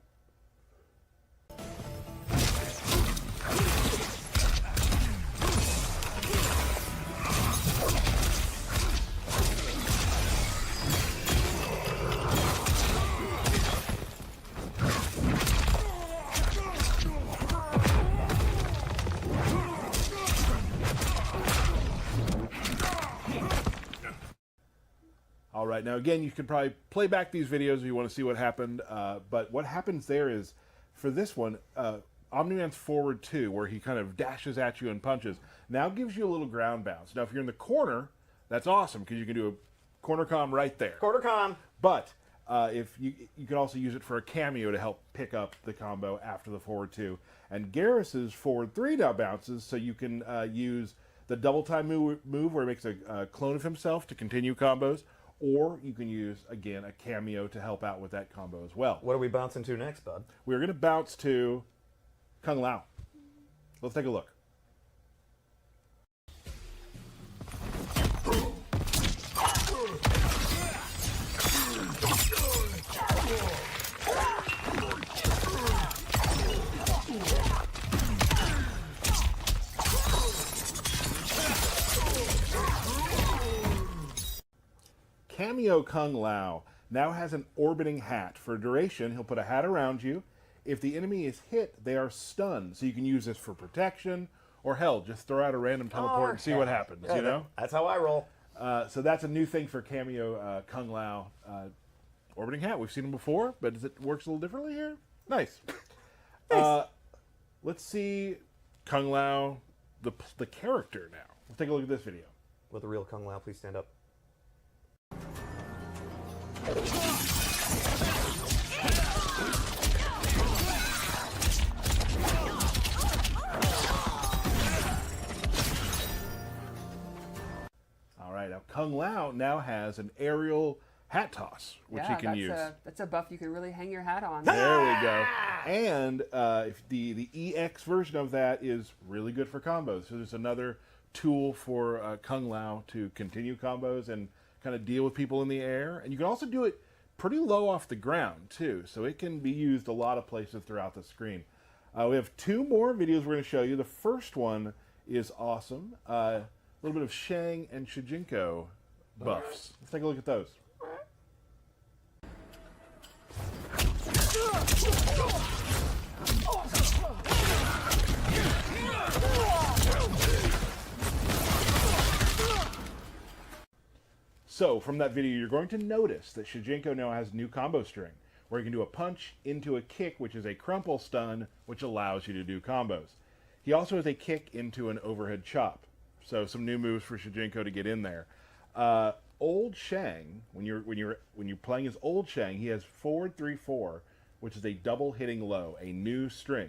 All right, now again, you can probably play back these videos if you want to see what happened, but what happens there is, for this one, Omni-Man's forward 2, where he kind of dashes at you and punches, now gives you a little ground bounce. Now, if you're in the corner, that's awesome, because you can do a corner comm right there. Corner comm. But if you can also use it for a cameo to help pick up the combo after the forward 2. And Garrus's forward 3 now bounces, so you can use the double time move where he makes a clone of himself to continue combos, or you can use, again, a cameo to help out with that combo as well. What are we bouncing to next, bud? We're going to bounce to Kung Lao. Let's take a look. Cameo Kung Lao now has an orbiting hat. For duration, he'll put a hat around you. If the enemy is hit, they are stunned. So you can use this for protection, or hell, just throw out a random teleport and see what happens, you know? That's how I roll. So that's a new thing for Cameo Kung Lao. Orbiting hat, we've seen him before, but it works a little differently here? Nice. Nice. Let's see Kung Lao, the character now. Let's take a look at this video. Will the real Kung Lao please stand up? All right, now Kung Lao now has an aerial hat toss, which he can use. That's a buff you can really hang your hat on. There we go. And if the EX version of that is really good for combos. So there's another tool for Kung Lao to continue combos and kind of deal with people in the air. And you can also do it pretty low off the ground, too. So it can be used a lot of places throughout the screen. We have 2 more videos we're going to show you. The first one is awesome. A little bit of Shang and Shijinko buffs. Let's take a look at those. So, from that video, you're going to notice that Shijinko now has new combo string, where you can do a punch into a kick, which is a crumple stun, which allows you to do combos. He also has a kick into an overhead chop. So, some new moves for Shijinko to get in there. Old Shang, when you're playing as Old Shang, he has forward 3-4, which is a double hitting low, a new string.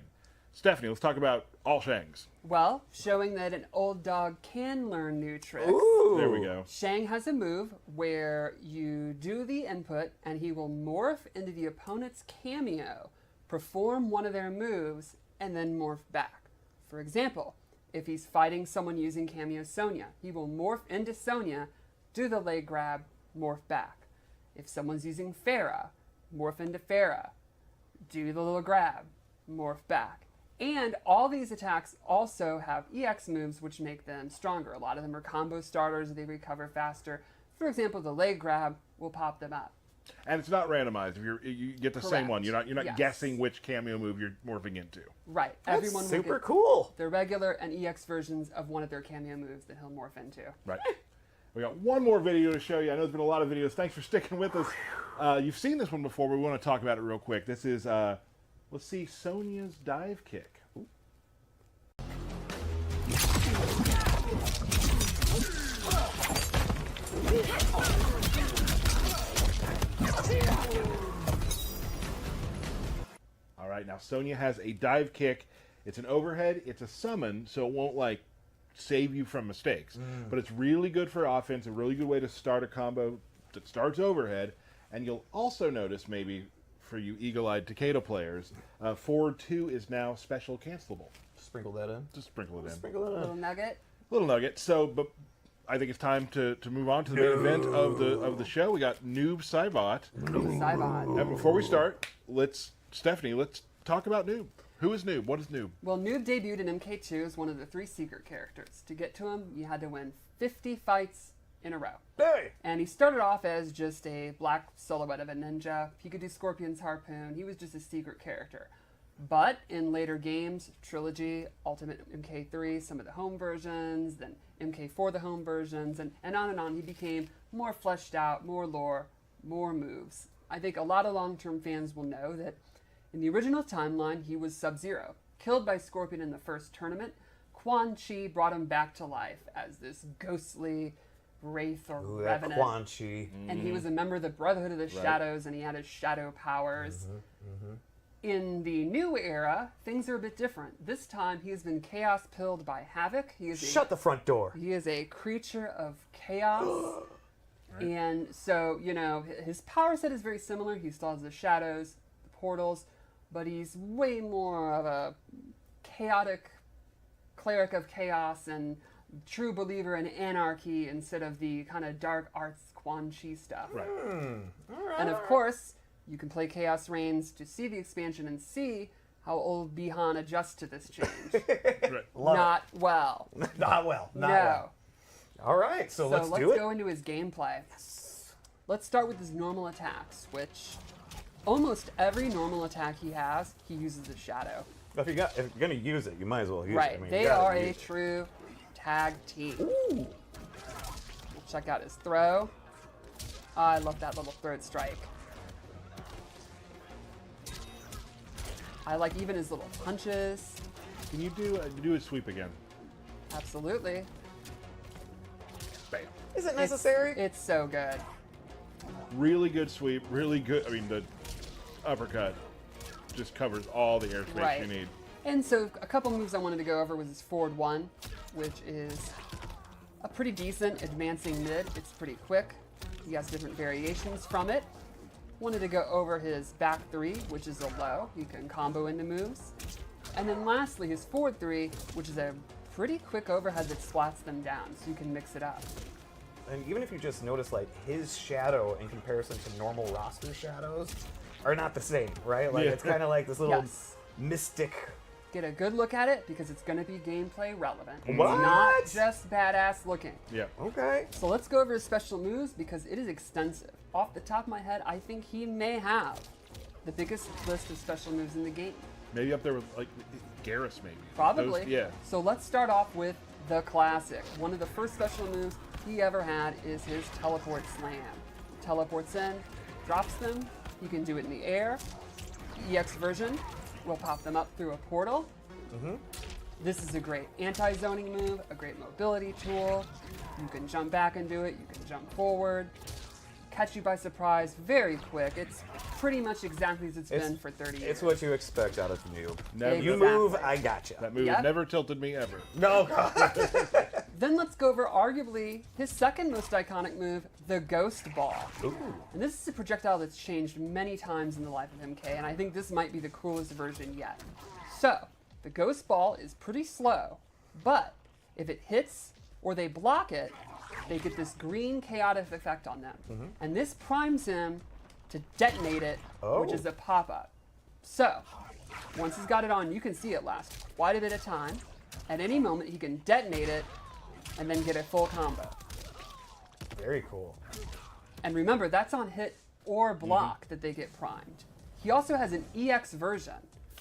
Stephanie, let's talk about all Shangs. Well, showing that an old dog can learn new tricks. Ooh. There we go. Shang has a move where you do the input and he will morph into the opponent's cameo, perform one of their moves, and then morph back. For example, if he's fighting someone using cameo Sonya, he will morph into Sonya, do the leg grab, morph back. If someone's using Pharah, morph into Pharah, do the little grab, morph back. And all these attacks also have EX moves which make them stronger. A lot of them are combo starters, they recover faster. For example, the leg grab will pop them up. And it's not randomized. If you get the same Correct. one. You're not Yes. guessing which cameo move you're morphing into. Right. That's Everyone will super get cool. their regular and EX versions of one of their cameo moves that he'll morph into. Right. We got one more video to show you. I know there's been a lot of videos. Thanks for sticking with us. You've seen this one before, but we want to talk about it real quick. This is, let's see, Sonya's dive kick. Ooh. All right, now Sonya has a dive kick. It's an overhead. It's a summon, so it won't like save you from mistakes. But it's really good for offense. A really good way to start a combo that starts overhead. And you'll also notice, maybe for you eagle-eyed Takeda players, forward 2 is now special cancelable. Sprinkle that in. Just sprinkle it in. Sprinkle that Little in. nugget. Little nugget. So, but I think it's time to move on to the main event of the show. We got Noob Saibot. Saibot. And before we start, Stephanie, let's talk about Noob. Who is Noob? What is Noob? Well, Noob debuted in MK2 as one of the 3 secret characters. To get to him, you had to win 50 fights in a row. Hey! And he started off as just a black silhouette of a ninja. He could do Scorpion's Harpoon. He was just a secret character. But in later games, Trilogy, Ultimate MK3, some of the home versions, then MK4 the home versions, and on, he became more fleshed out, more lore, more moves. I think a lot of long-term fans will know that in the original timeline, he was Sub-Zero. Killed by Scorpion in the first tournament, Quan Chi brought him back to life as this ghostly wraith or Ooh, that revenant. Quan Chi. And he was a member of the Brotherhood of the Shadows, and he had his shadow powers. In the new era, things are a bit different. This time, he has been chaos pilled by Havoc. Shut the front door. He is a creature of chaos. And so, you know, his power set is very similar. He still has the shadows, the portals, but he's way more of a chaotic cleric of chaos and true believer in anarchy instead of the kind of dark arts Quan Chi stuff. Right. And of course, you can play Chaos Reigns to see the expansion and see how old Bihan adjusts to this change. Right. Not well. Not well. Not No. well. All right, so let's do it. go into his gameplay. Let's start with his normal attacks, which almost every normal attack he has, he uses a shadow. If you're gonna use it, you might as well use Right. it. I mean, They you gotta are a use it. true tag team. Ooh. Check out his throw. I love that little third strike. I like even his little punches. Can you do a sweep again? Absolutely. Bam. Is it necessary? It's so good. Really good sweep. Really good. I mean, the uppercut just covers all the airspace Right. you need. And so a couple moves I wanted to go over was his forward 1, which is a pretty decent advancing mid. It's pretty quick. He has different variations from it. Wanted to go over his back 3, which is a low. You can combo into moves. And then lastly, his forward 3, which is a pretty quick overhead that splats them down, so you can mix it up. And even if you just notice, like, his shadow in comparison to normal roster shadows are not the same, right? Like, Yeah. it's kind of like this little Yes. mystic Get a good look at it because it's going to be gameplay relevant. What? It's not just badass looking. Yeah. Okay. So let's go over his special moves because it is extensive. Off the top of my head, I think he may have the biggest list of special moves in the game. Maybe up there with like Garrus, maybe. Probably. Those- yeah. So let's start off with the classic. One of the first special moves he ever had is his teleport slam. Teleports in, drops them. He can do it in the air. EX version will pop them up through a portal. This is a great anti-zoning move, a great mobility tool. You can jump back and do it. You can jump forward. Catch you by surprise very quick. It's pretty much exactly as it's been for 30 years. It's what you expect out of Noob. Never- You Exactly. move, I gotcha. That move Yep. has never tilted me ever. No, God. Then let's go over arguably his second most iconic move, the Ghost Ball. Ooh. And this is a projectile that's changed many times in the life of MK, and I think this might be the coolest version yet. So, the Ghost Ball is pretty slow, but if it hits or they block it, they get this green chaotic effect on them. And this primes him to detonate it, which is a pop-up. So, once he's got it on, you can see it last quite a bit of time. At any moment, he can detonate it and then get a full combo. Very cool. And remember, that's on hit or block that they get primed. He also has an EX version,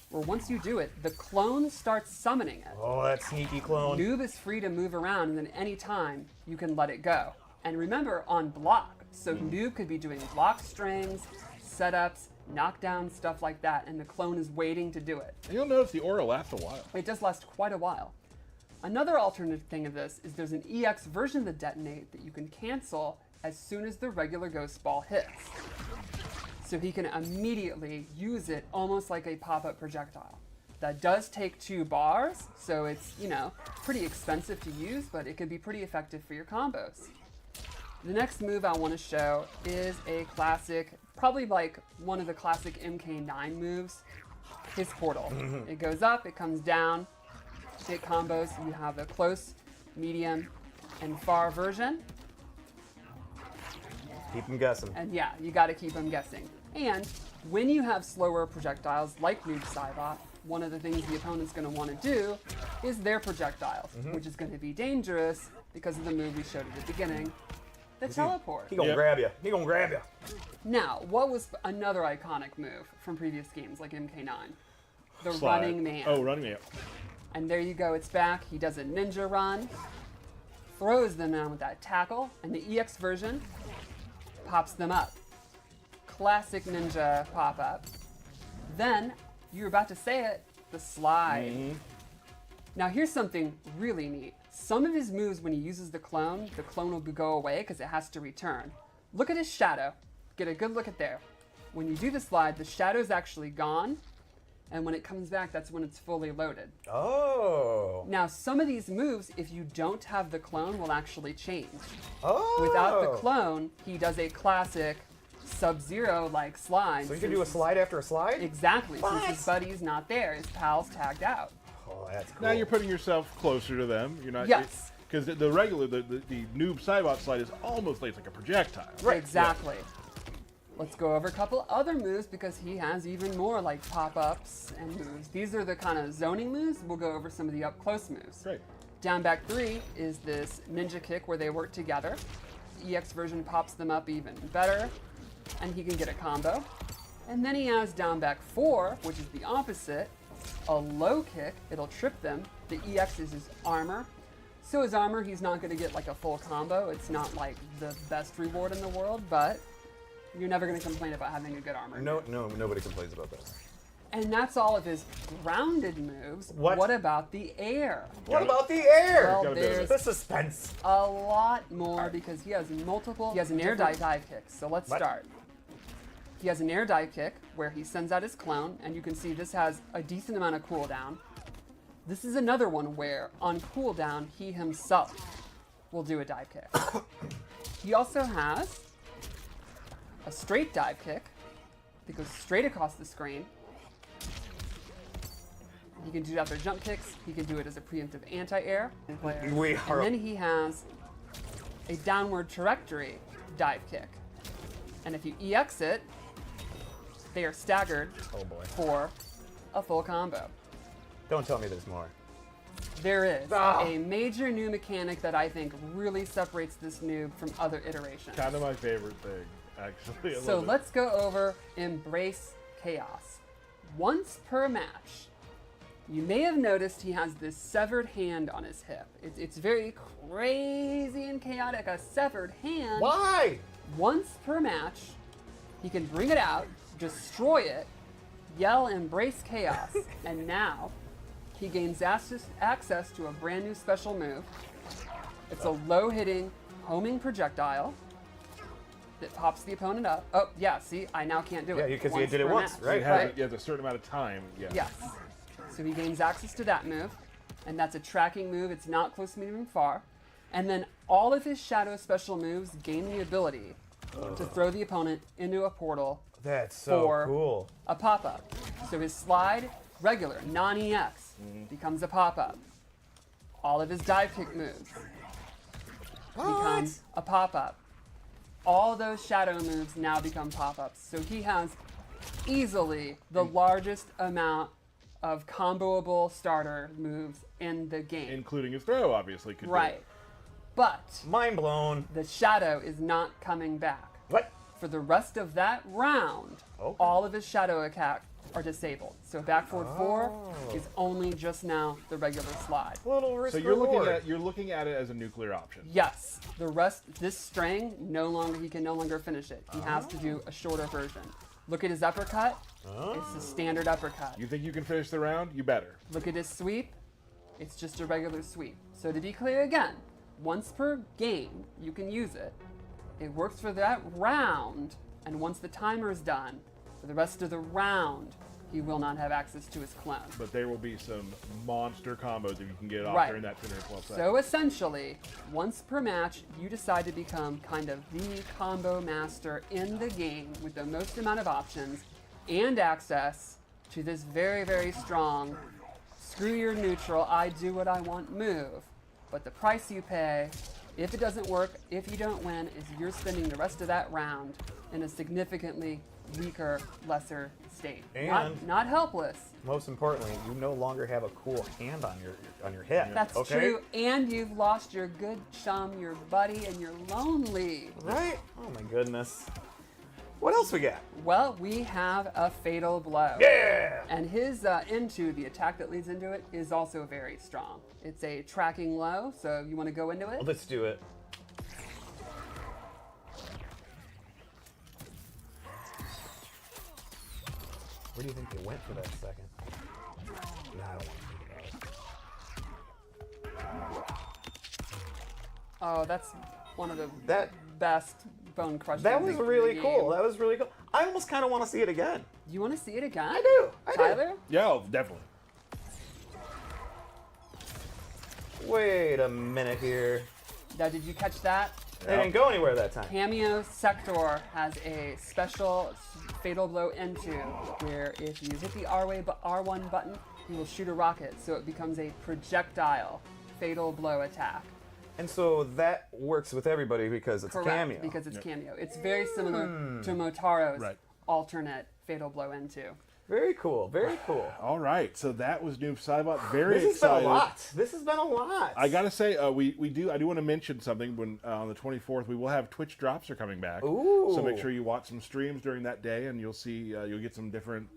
where once you do it, the clone starts summoning it. Oh, that sneaky clone. Noob is free to move around, and then any time you can let it go. And remember, on block, so Noob could be doing block strings, setups, knockdown, stuff like that, and the clone is waiting to do it. And you'll notice the aura lasts a while. It does last quite a while. Another alternative thing of this is there's an EX version of the detonate that you can cancel as soon as the regular Ghost Ball hits. So he can immediately use it almost like a pop-up projectile. That does take 2 bars, so it's, you know, pretty expensive to use, but it could be pretty effective for your combos. The next move I want to show is a classic, probably like one of the classic MK9 moves, his portal. It goes up, it comes down, it combos. You have a close, medium, and far version. Keep him guessing. And yeah, you got to keep them guessing. And when you have slower projectiles like Noob Saibot, one of the things the opponent's going to want to do is their projectiles, which is going to be dangerous because of the move we showed at the beginning, the teleport. He gonna grab you. He gonna grab you. Now, what was another iconic move from previous games like MK9? The Slide. running man. Oh, running man. And there you go, it's back. He does a ninja run, throws them down with that tackle, and the EX version pops them up. Classic ninja pop-up. Then, you were about to say it, the slide. Now here's something really neat. Some of his moves, when he uses the clone will go away because it has to return. Look at his shadow. Get a good look at there. When you do the slide, the shadow's actually gone, and when it comes back, that's when it's fully loaded. Oh. Now, some of these moves, if you don't have the clone, will actually change. Oh. Without the clone, he does a classic Sub-Zero-like slide. So you can do a slide after a slide? Exactly. What? Since his buddy's not there, his pal's tagged out. Oh, that's cool. Now you're putting yourself closer to them. You're not. Yes. Because the regular, the Noob Saibot slide is almost like it's like a projectile. Right. Exactly. Let's go over a couple other moves because he has even more like pop-ups and moves. These are the kind of zoning moves. We'll go over some of the up-close moves. Great. Down back 3 is this ninja kick where they work together. EX version pops them up even better, and he can get a combo. And then he has down back 4, which is the opposite, a low kick. It'll trip them. The EX is his armor. So his armor, he's not going to get like a full combo. It's not like the best reward in the world, but you're never going to complain about having a good armor. No, nobody complains about that. And that's all of his grounded moves. What? About the air? What about the air? Well, Gotta do there's The suspense. a lot more because he has multiple. He has an air dive kick. So let's start. He has an air dive kick where he sends out his clone, and you can see this has a decent amount of cooldown. This is another one where, on cooldown, he himself will do a dive kick. He also has a straight dive kick that goes straight across the screen. He can do it after jump kicks. He can do it as a preemptive anti-air. And then he has a downward trajectory dive kick. And if you EX it, they are staggered for a full combo. Don't tell me there's more. There is a major new mechanic that I think really separates this noob from other iterations. Kind of my favorite thing, actually. So let's go over Embrace Chaos. Once per match, you may have noticed he has this severed hand on his hip. It's very crazy and chaotic, a severed hand. Why? Once per match, he can bring it out, destroy it, yell Embrace Chaos, and now he gains access to a brand new special move. It's a low-hitting, homing projectile that pops the opponent up. Oh, yeah, see, I now can't do it. Yeah, because you did it per once, match. right? You have a certain amount of time. Yeah. Yes. So he gains access to that move, and that's a tracking move. It's not close, medium, and far. And then all of his shadow special moves gain the ability to throw the opponent into a portal. That's so for cool. A pop-up. So his slide, regular, non-EX, becomes a pop-up. All of his dive kick moves become a pop-up. All those shadow moves now become pop-ups. So he has easily the largest amount of comboable starter moves in the game. Including his throw, obviously. Could Right. But mind blown. The shadow is not coming back. What? For the rest of that round, all of his shadow attacks are disabled. So back forward 4 is only just now the regular slide. Little risk So you're looking at it as a nuclear option. Yes. The rest, this string, he can no longer finish it. He has to do a shorter version. Look at his uppercut. It's a standard uppercut. You think you can finish the round? You better. Look at his sweep. It's just a regular sweep. So to be clear again, once per game, you can use it. It works for that round, and once the timer is done, for the rest of the round, he will not have access to his clone. But there will be some monster combos if you can get it off Right. during that 10 or 12 seconds. So essentially, once per match, you decide to become kind of the combo master in the game with the most amount of options and access to this very, very strong, screw your neutral, I do what I want move. But the price you pay, if it doesn't work, if you don't win, is you're spending the rest of that round in a significantly weaker, lesser state. And not helpless. Most importantly, you no longer have a cool hand on your hip. That's okay? true, and you've lost your good chum, your buddy, and you're lonely. Right? Oh my goodness. What else we got? Well, we have a fatal blow. Yeah! And his into the attack that leads into it is also very strong. It's a tracking low, so you want to go into it? Let's do it. Where do you think they went for that second? Nah, I don't want to think about it. Oh, that's one of the best bone crushing. That was things in really the cool. game. That was really cool. I almost kind of want to see it again. You want to see it again? I do. Tyler? Yeah, definitely. Wait a minute here. Now, did you catch that? They didn't go anywhere that time. Cameo Sector has a special fatal blow into where if you hit the R1 button, he will shoot a rocket, so it becomes a projectile fatal blow attack. And so that works with everybody because it's Correct, cameo. because it's cameo. It's very similar to Motaro's alternate fatal blow into. Very cool. Very cool. All right, so that was Noob Saibot. Very This has excited. been a lot. This has been a lot. I gotta say, I do want to mention something. When on the 24th, we will have Twitch drops are coming back. Ooh. So make sure you watch some streams during that day, and you'll see you'll get some different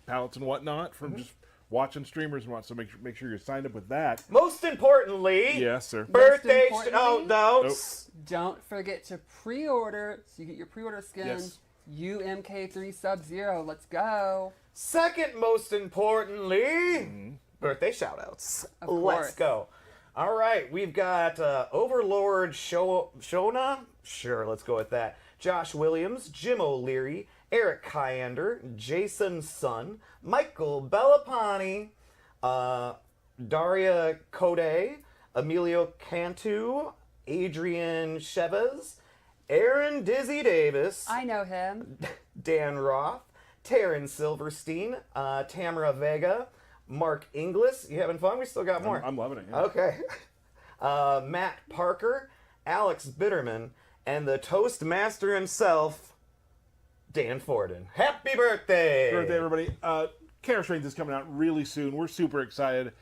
palettes and whatnot from just watching streamers and what. So make sure you're signed up with that. Most importantly, yes, sir. Birthday Most importantly, shout-outs. Don't forget to pre-order, so you get your pre-order skin. Yes. UMK3 Sub-Zero. Let's go. Second most importantly, birthday shout-outs. Of Let's course. go. All right, we've got Overlord Shona. Sure, let's go with that. Josh Williams, Jim O'Leary, Eric Kyander, Jason Sun, Michael Bellapani, Daria Code, Emilio Cantu, Adrian Chavez, Aaron Dizzy Davis. I know him. Dan Roth, Taryn Silverstein, Tamara Vega, Mark Inglis. You having fun? We still got more. I'm loving it. Yeah. Okay. Matt Parker, Alex Bitterman, and the Toastmaster himself, Dan Forden. Happy birthday! Birthday, everybody. Chaos Reigns is coming out really soon. We're super excited.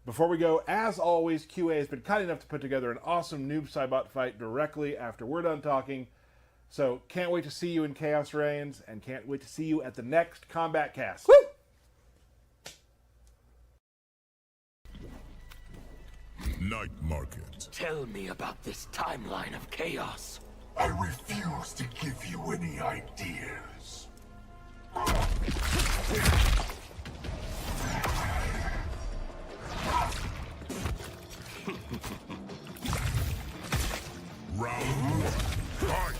Before we go, as always, QA has been kind enough to put together an awesome Noob Saibot fight directly after we're done talking. So can't wait to see you in Chaos Reigns, and can't wait to see you at the next Kombat Cast. Woo! Night Market. Tell me about this timeline of chaos. I refuse to give you any ideas. Round one. Fight!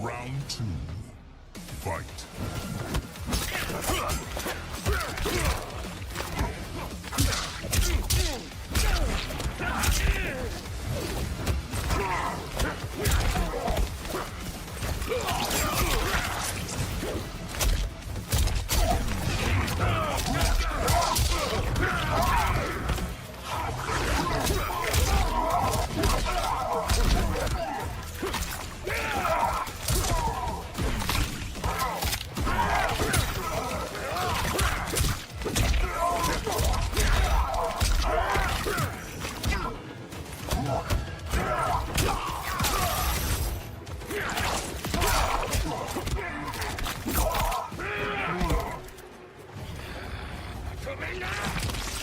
Round two. Fight.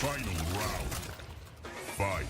Final round. Fight.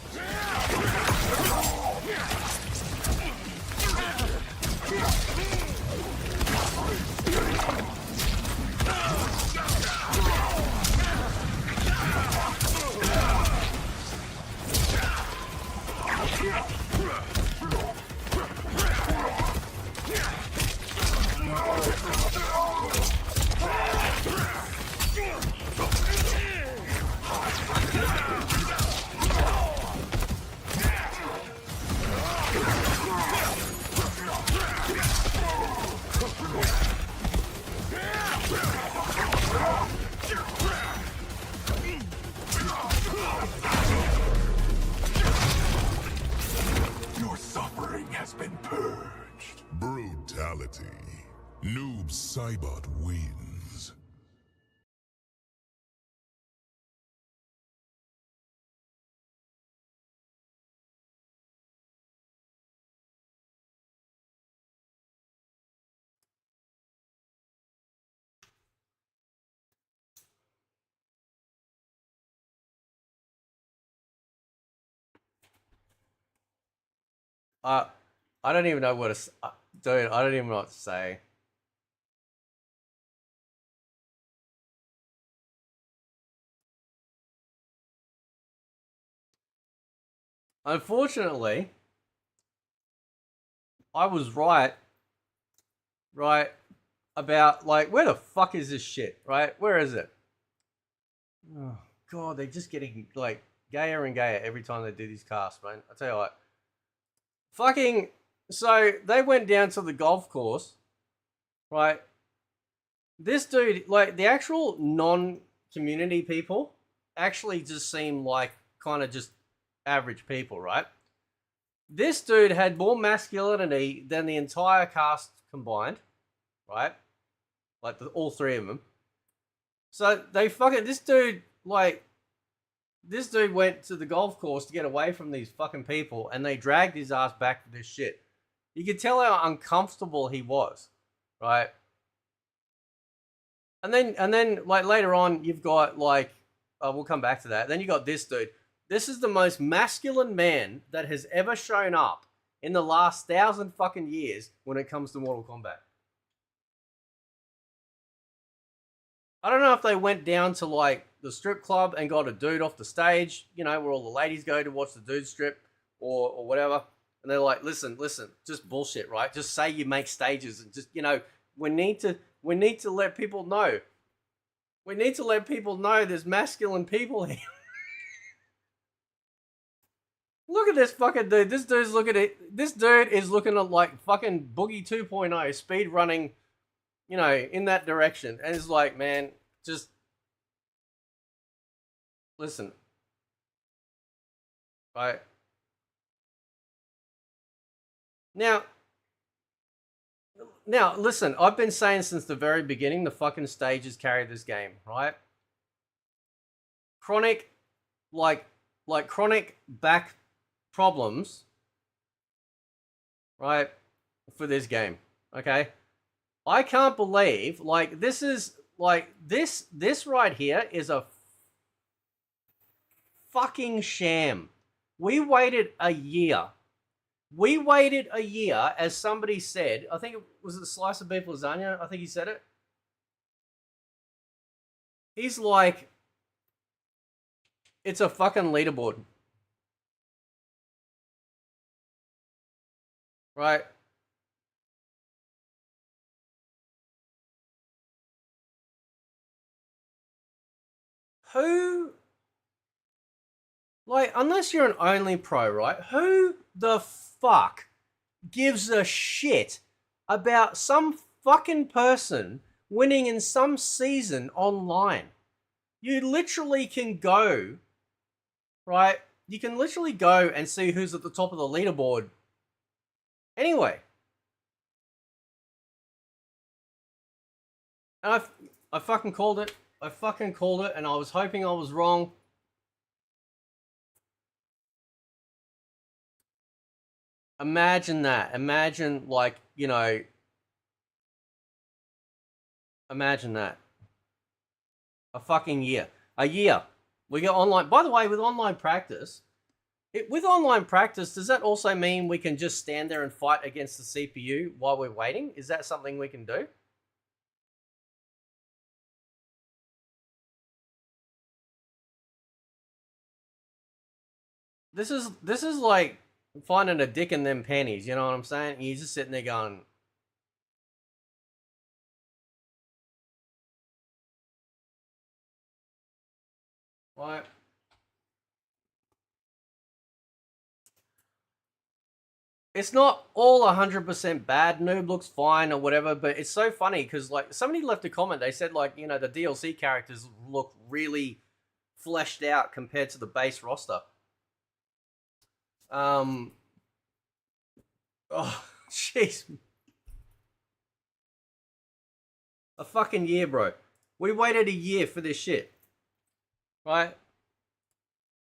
Your suffering has been purged. Brutality. Noob Saibot wins. I don't even know what to dude, I don't even know what to say. Unfortunately, I was right about, like, where the fuck is this shit, right? Where is it? Oh, God, they're just getting, like, gayer and gayer every time they do these casts, man. I tell you what. Fucking, so they went down to the golf course, right? This dude, like, the actual non-community people actually just seem like kind of just average people, right? This dude had more masculinity than the entire cast combined, right? Like, all three of them. So they fucking, this dude went to the golf course to get away from these fucking people, and they dragged his ass back for this shit. You could tell how uncomfortable he was, right? And then like later on, you've got like, we'll come back to that. Then you got this dude. This is the most masculine man that has ever shown up in the last 1,000 fucking years when it comes to Mortal Kombat. I don't know if they went down to like the strip club and got a dude off the stage, you know, where all the ladies go to watch the dude strip or whatever. And they're like, listen, just bullshit, right? Just say you make stages and just, you know, we need to let people know. We need to let people know there's masculine people here. Look at this fucking dude. This dude is looking at like fucking Boogie 2.0 speed running, you know, in that direction. And it's like, man, just listen. Right. Now, listen, I've been saying since the very beginning, the fucking stages carry this game, right? Chronic back problems, right, for this game, okay? I can't believe, like, this right here is a fucking sham. We waited a year. As somebody said, I think it was a slice of beef lasagna, I think he said it. He's like, it's a fucking leaderboard. Right? Who, like, unless you're an only pro, right? Who the fuck gives a shit about some fucking person winning in some season online? You literally can go, right? You can literally go and see who's at the top of the leaderboard anyway. And I fucking called it. I fucking called it, and I was hoping I was wrong. Imagine that. Imagine, like, you know, imagine that. A fucking year. A year. We get online. By the way, with online practice, does that also mean we can just stand there and fight against the CPU while we're waiting? Is that something we can do? This is like finding a dick in them panties, you know what I'm saying? You're just sitting there going, what? It's not all 100% bad. Noob looks fine or whatever, but it's so funny because, like, somebody left a comment. They said, like, you know, the DLC characters look really fleshed out compared to the base roster. Oh, jeez. A fucking year, bro. We waited a year for this shit. Right?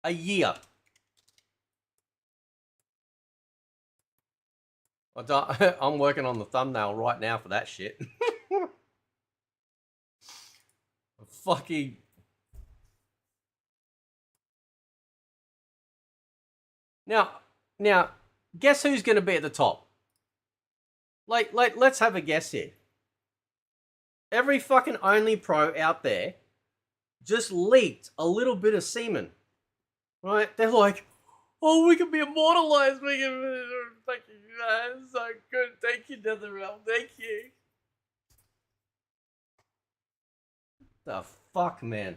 A year. I'm working on the thumbnail right now for that shit. Fucking... Now, guess who's going to be at the top? Like, let's have a guess here. Every fucking only pro out there just leaked a little bit of semen. Right? They're like, oh, we can be immortalized. We can... Thank you. That's so good. Thank you, NetherRealm. Thank you. The fuck, man.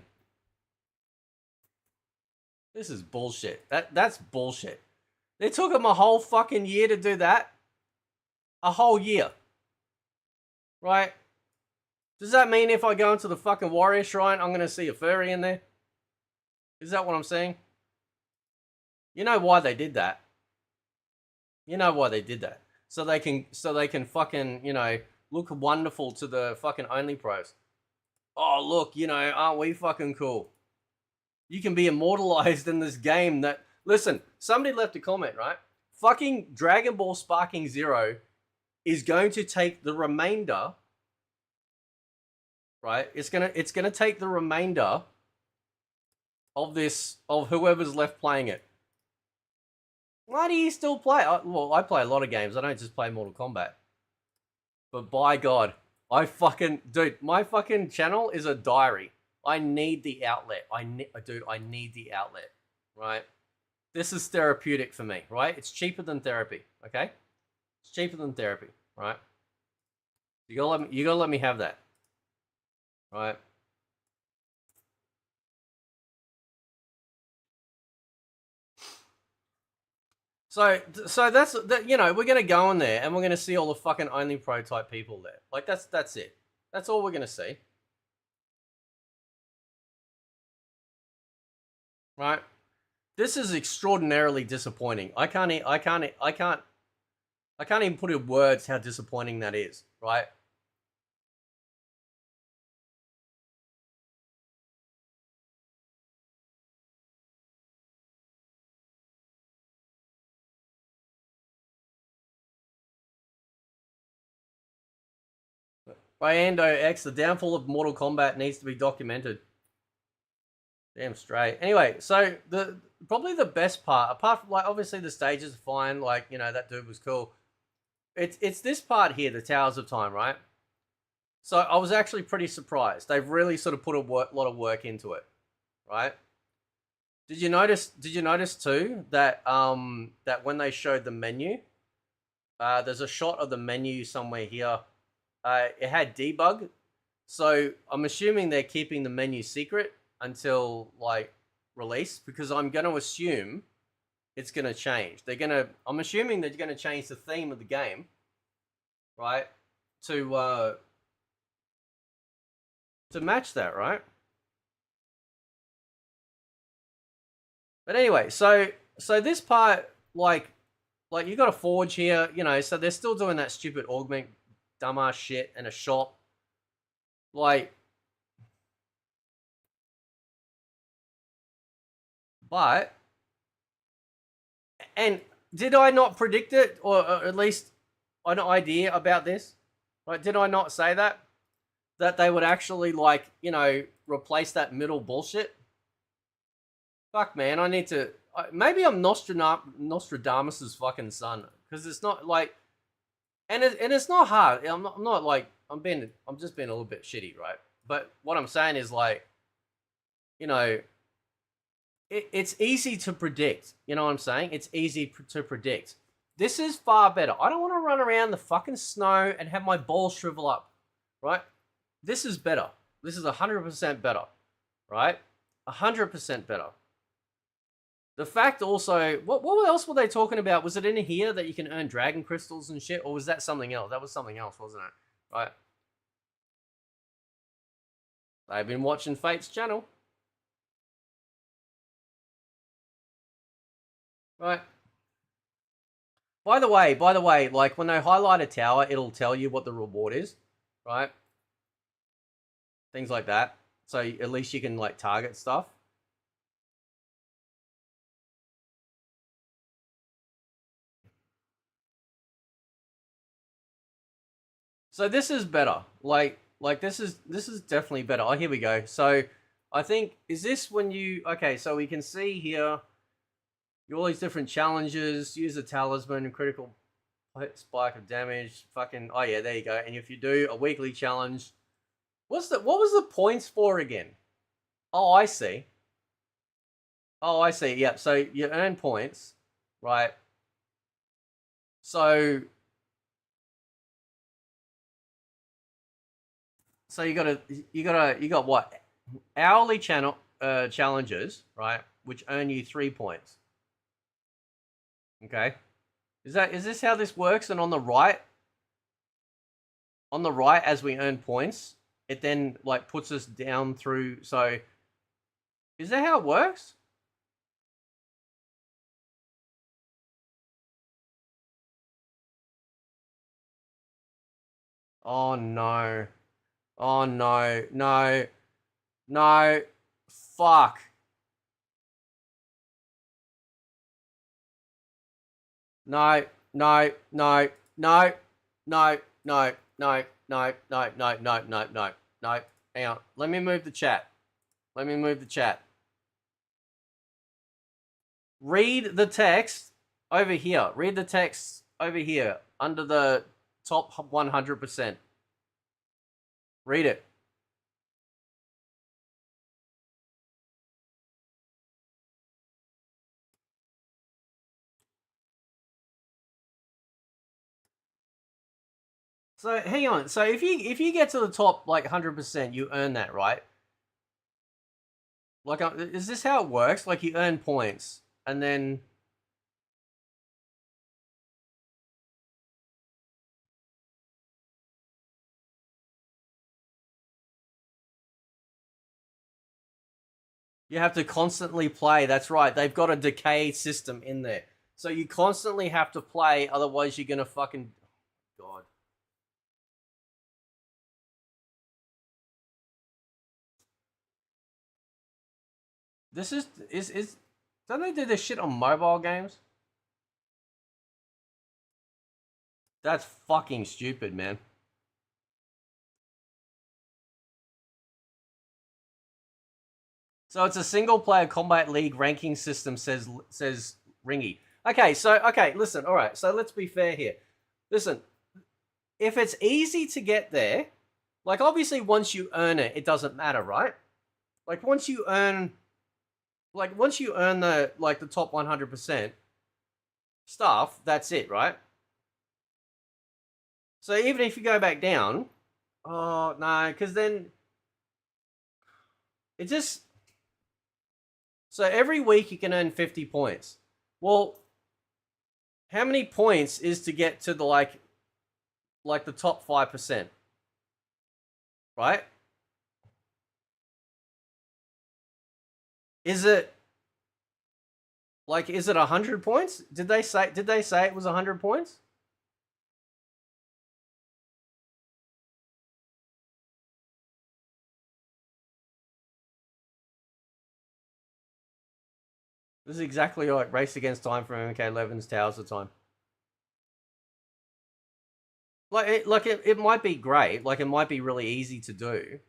This is bullshit. That's bullshit. It took them a whole fucking year to do that. A whole year. Right? Does that mean if I go into the fucking warrior shrine, I'm going to see a furry in there? Is that what I'm saying? You know why they did that. You know why they did that. So they can fucking, you know, look wonderful to the fucking only pros. Oh, look, you know, aren't we fucking cool? You can be immortalized in this game that... Listen, somebody left a comment, right? Fucking Dragon Ball Sparking Zero is going to take the remainder... Right? It's gonna take the remainder of this... Of whoever's left playing it. Why do you still play? Well, I play a lot of games. I don't just play Mortal Kombat. But by God, I fucking, dude, my fucking channel is a diary. I need the outlet. Dude, I need the outlet, right? This is therapeutic for me, right? It's cheaper than therapy, okay? It's cheaper than therapy, right? You gotta let me have that, right? So that's that. You know, we're gonna go in there and we're gonna see all the fucking only pro type people there. Like that's it. That's all we're gonna see. Right? This is extraordinarily disappointing. I can't even put in words how disappointing that is, right? By Ando X, the downfall of Mortal Kombat needs to be documented. Damn straight. Anyway, so probably the best part, apart from like obviously the stages are fine, like you know that dude was cool. It's this part here, the Towers of Time, right? So I was actually pretty surprised. They've really sort of put a lot of work into it, right? Did you notice too that that when they showed the menu, there's a shot of the menu somewhere here. It had debug, so I'm assuming they're keeping the menu secret until like release, because I'm going to assume it's going to change. I'm assuming they're going to change the theme of the game, right? To match that, right? But anyway, so this part, like you got a forge here, you know, so they're still doing that stupid augment dumbass shit in a shop. Like, but, and did I not predict it, or at least an idea about this? Like, did I not say that they would actually, like, you know, replace that middle bullshit? Fuck, man, I need to. Maybe I'm Nostradamus's fucking son, because it's not like, and it's not hard. I'm not like I'm just being a little bit shitty, right? But what I'm saying is, like, you know, it's easy to predict. You know what I'm saying? It's easy to predict. This is far better. I don't want to run around the fucking snow and have my balls shrivel up, right? This is better. This is 100% better, right? 100% better. The fact also, what else were they talking about? Was it in here that you can earn dragon crystals and shit? Or was that something else? That was something else, wasn't it? Right? They've been watching Fate's channel. Right. By the way, like when they highlight a tower, it'll tell you what the reward is, right? Things like that. So at least you can like target stuff. So this is better. Like this is definitely better. Oh, here we go. So I think, is this when you, okay, so we can see here all these different challenges, use a talisman and critical spike of damage, fucking, oh yeah, there you go. And if you do a weekly challenge, what was the points for again? Oh, I see. Oh, I see. Yeah, so you earn points, right? So you got what? Hourly challenges, right? Which earn you 3 points. Okay. Is this how this works? And on the right, as we earn points, it then like puts us down through. So is that how it works? Oh no. Oh no. No. No. Fuck. No, no, no, no, no, no, no, no, no, no, no, no, no, no. Hang on. Let me move the chat. Read the text over here. Read the text over here under the top 100%. Read it. So hang on. So if you get to the top like 100%, you earn that, right? Like, is this how it works? Like you earn points, and then you have to constantly play. That's right. They've got a decay system in there, so you constantly have to play. Otherwise, you're gonna fucking God. This is don't they do this shit on mobile games? That's fucking stupid, man. So it's a single player Combat League ranking system, says Ringy. Okay, listen, all right. So let's be fair here. Listen, if it's easy to get there, like obviously once you earn it, it doesn't matter, right? Like once you earn the top 100% stuff, that's it, right? So even if you go back down, oh no, because then it just, so every week you can earn 50 points. Well, how many points is to get to the like the top 5%? Right? Is it 100 points? Did they say it was 100 points? This is exactly like Race Against Time from MK11's Towers of Time. It might be great, like it might be really easy to do.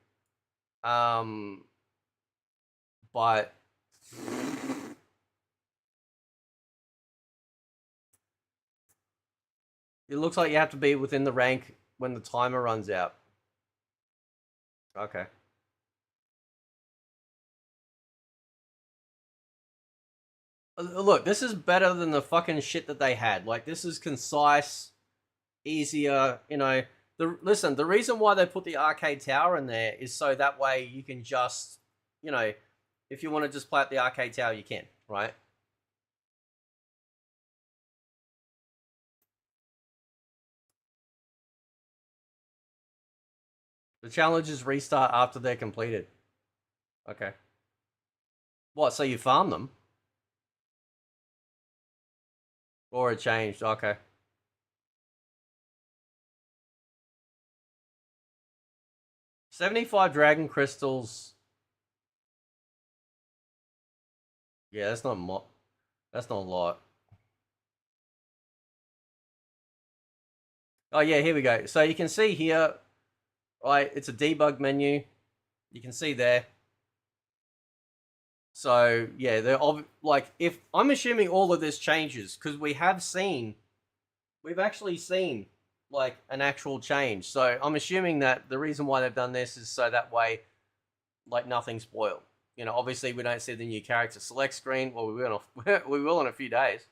But it looks like you have to be within the rank when the timer runs out. Okay. Look, this is better than the fucking shit that they had. Like, this is concise, easier, you know. Listen, the reason why they put the arcade tower in there is so that way you can just, you know, if you want to just play at the arcade tower, you can, right? The challenges restart after they're completed. Okay. What, so you farm them? Or it changed, okay. $75 dragon crystals. Yeah, that's not a lot. Oh yeah, here we go. So you can see here, right, it's a debug menu. You can see there. So yeah, they're like, if I'm assuming all of this changes, because we've actually seen like an actual change. So I'm assuming that the reason why they've done this is so that way, like, nothing's spoiled. You know, obviously we don't see the new character select screen. Well, we will in a few days.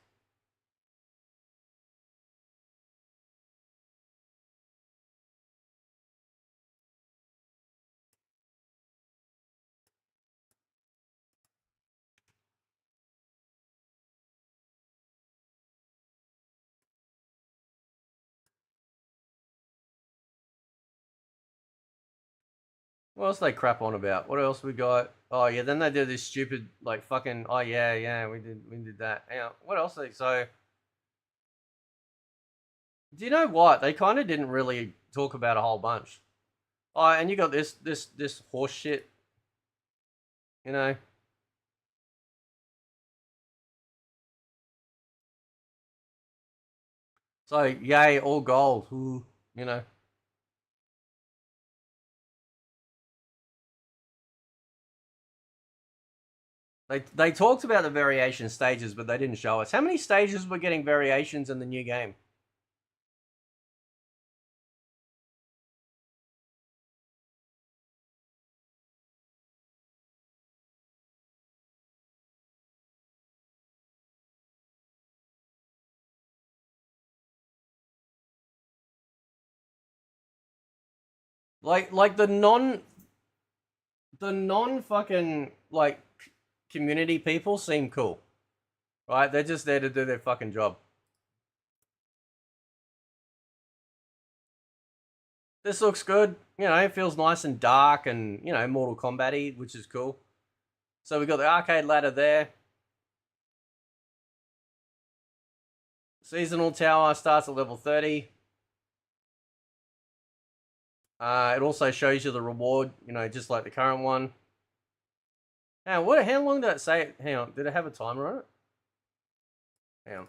What else they crap on about? What else we got? Oh yeah, then they did this stupid like fucking. Oh yeah, we did that. Yeah, what else? So, do you know what? They kind of didn't really talk about a whole bunch. Oh, and you got this horse shit. You know. So yay, all gold. Ooh, you know. They talked about the variation stages, but they didn't show us. How many stages were getting variations in the new game? Like the non fucking like community people seem cool, right? They're just there to do their fucking job. This looks good. You know, it feels nice and dark and, you know, Mortal Kombat-y, which is cool. So we got the arcade ladder there. Seasonal tower starts at level 30. It also shows you the reward, you know, just like the current one. Now, how long did it say? Hang on, did it have a timer on it? Hang on.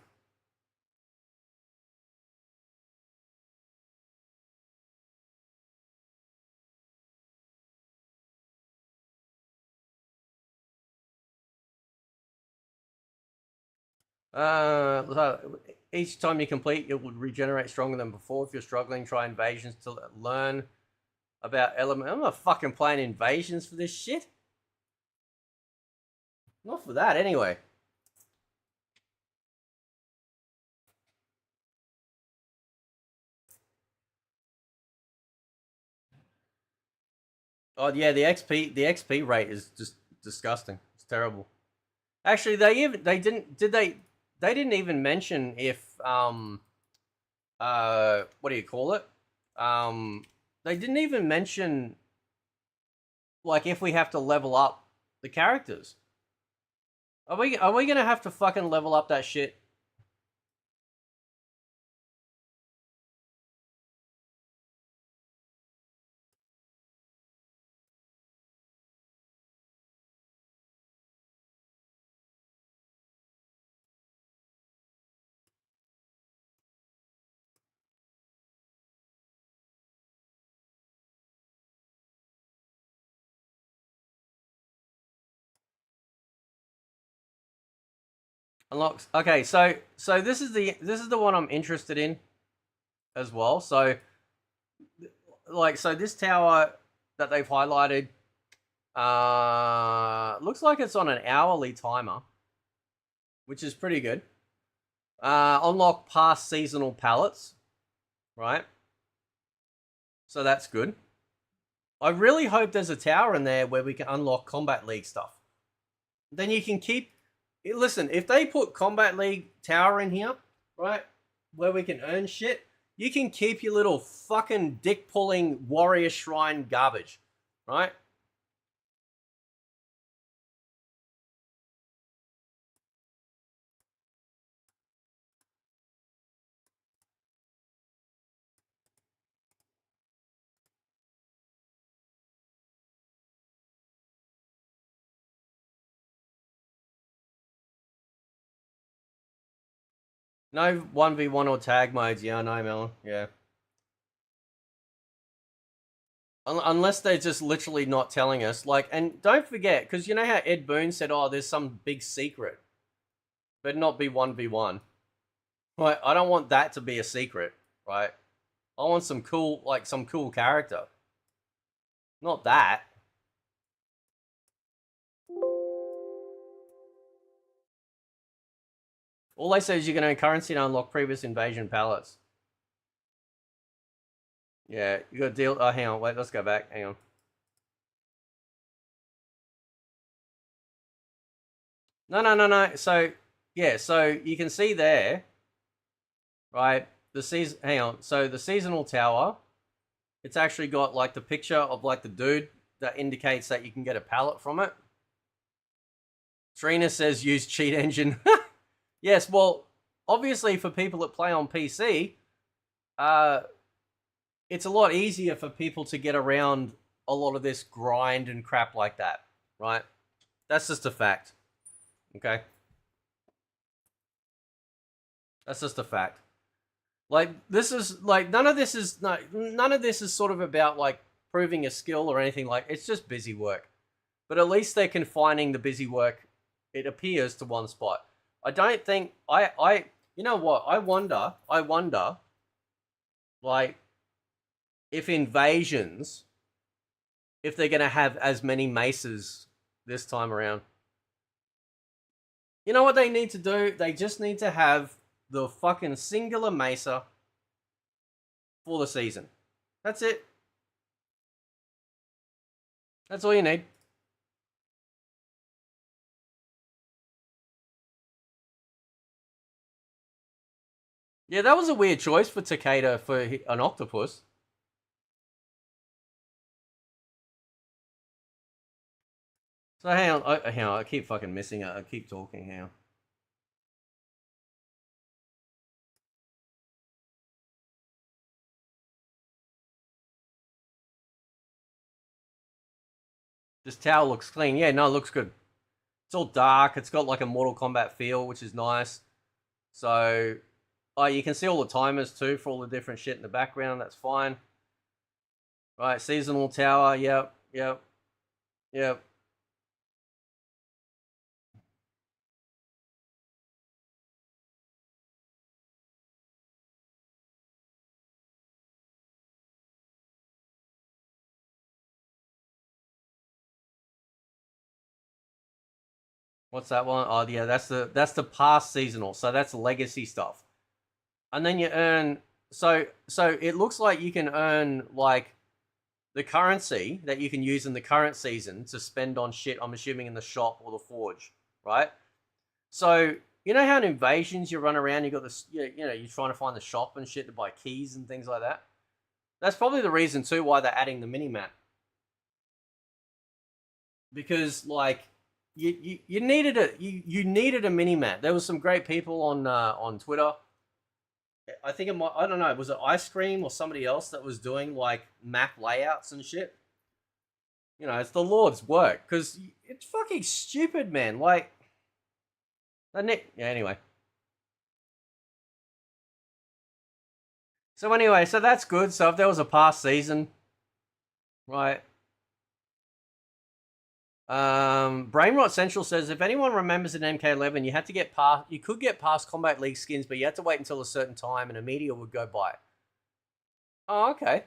Each time you complete, it would regenerate stronger than before. If you're struggling, try invasions to learn about element. I'm not fucking playing invasions for this shit. Not for that, anyway. Oh yeah, the XP rate is just disgusting. It's terrible. Actually, they didn't even mention if what do you call it? They didn't even mention like if we have to level up the characters. Are we gonna have to fucking level up that shit? Unlocks. Okay, so this is the one I'm interested in as well. So this tower that they've highlighted looks like it's on an hourly timer, which is pretty good. Unlock past seasonal pallets, right? So that's good. I really hope there's a tower in there where we can unlock Combat League stuff. Then you can keep... Listen, if they put Combat League tower in here, right, where we can earn shit, you can keep your little fucking dick-pulling warrior shrine garbage, right? No 1v1 or tag modes. Yeah, I know, Melon. Yeah. Unless they're just literally not telling us. Like, and don't forget, because you know how Ed Boon said, oh, there's some big secret. But not be 1v1. Right, I don't want that to be a secret, right? I want some cool, like, some cool character. Not that. All they say is you can earn currency to unlock previous invasion pallets. Yeah, you got to deal... Oh, hang on. Wait, let's go back. Hang on. No. So, yeah, so you can see there, right, the season... Hang on. So, the seasonal tower, it's actually got, like, the picture of, like, the dude that indicates that you can get a pallet from it. Trina says use cheat engine. Yes, well, obviously for people that play on PC, it's a lot easier for people to get around a lot of this grind and crap like that, right? That's just a fact. Okay? That's just a fact. Like, this is, like, none of this is sort of about, like, proving a skill or anything. Like, it's just busy work. But at least they're confining the busy work, it appears, to one spot. I don't think, you know what, I wonder, like, if invasions, if they're going to have as many maces this time around. You know what they need to do? They just need to have the fucking singular mesa for the season. That's it. That's all you need. Yeah, that was a weird choice for Takeda for an octopus. So hang on, hang on, I keep fucking missing it. I keep talking, hang on. This tower looks clean. Yeah, no, it looks good. It's all dark. It's got like a Mortal Kombat feel, which is nice. So, you can see all the timers too for all the different shit in the background. That's fine. Right, seasonal tower. Yep, yep, yep. What's that one? Oh yeah, that's the past seasonal. So that's legacy stuff. And then you earn so it looks like you can earn like the currency that you can use in the current season to spend on shit, I'm assuming in the shop or the forge, right? So you know how in Invasions you run around, you got this, you know, you're trying to find the shop and shit to buy keys and things like that. That's probably the reason too why they're adding the mini map, because like you needed you needed a mini map. There was some great people on Twitter. I think I don't know, was it Ice Cream or somebody else that was doing like map layouts and shit? You know, it's the Lord's work, because it's fucking stupid, man. Like, yeah, anyway. So anyway, so that's good. So if there was a past season, right? Brainrot Central says, if anyone remembers in MK11, you had to get past, you could get past Combat League skins, but you had to wait until a certain time and a meteor would go by. Oh, okay.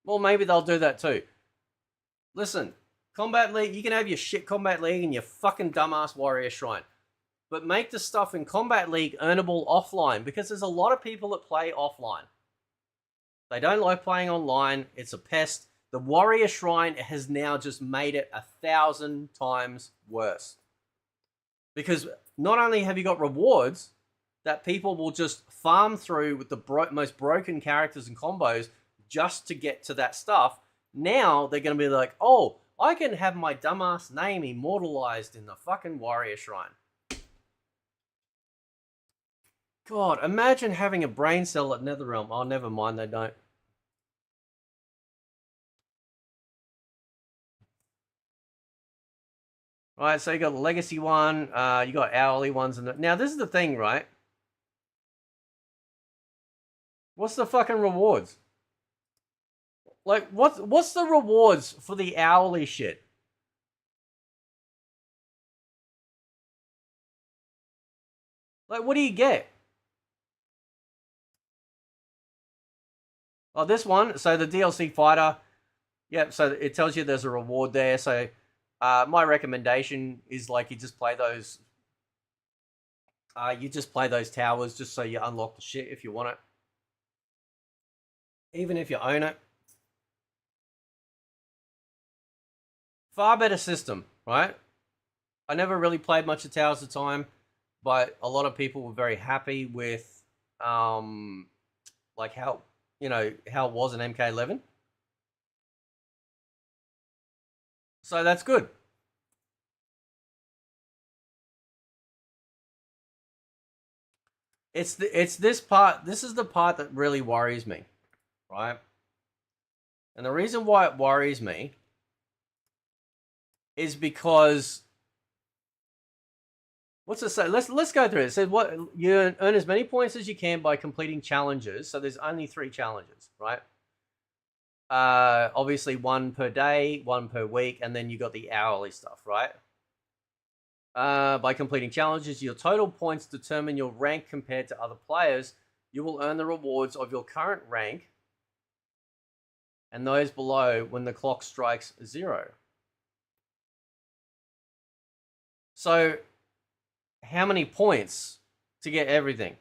Well, maybe they'll do that too. Listen, Combat League, you can have your shit Combat League and your fucking dumbass Warrior Shrine, but make the stuff in Combat League earnable offline, because there's a lot of people that play offline. They don't like playing online. It's a pest. The Warrior Shrine has now just made it 1,000 times worse. Because not only have you got rewards that people will just farm through with the most broken characters and combos just to get to that stuff, now they're going to be like, oh, I can have my dumbass name immortalized in the fucking Warrior Shrine. God, imagine having a brain cell at Netherrealm. Oh, never mind, they don't. All right, so you got the legacy one, you got hourly ones, and now this is the thing, right? What's the fucking rewards? Like, what's the rewards for the hourly shit? Like, what do you get? Oh, this one. So the DLC fighter. Yep. So it tells you there's a reward there. So my recommendation is like you just play those. You just play those towers just so you unlock the shit if you want it. Even if you own it. Far better system, right? I never really played much of Towers of Time, but a lot of people were very happy with like how, you know, how it was in MK11. So that's good. It's this part, this is the part that really worries me, right? And the reason why it worries me is because, what's it say? Let's go through it. It says what you earn as many points as you can by completing challenges. So there's only 3 challenges, right? Obviously 1 per day, 1 per week, and then you got the hourly stuff, right? By completing challenges, your total points determine your rank compared to other players. You will earn the rewards of your current rank and those below when the clock strikes 0. So, how many points to get everything?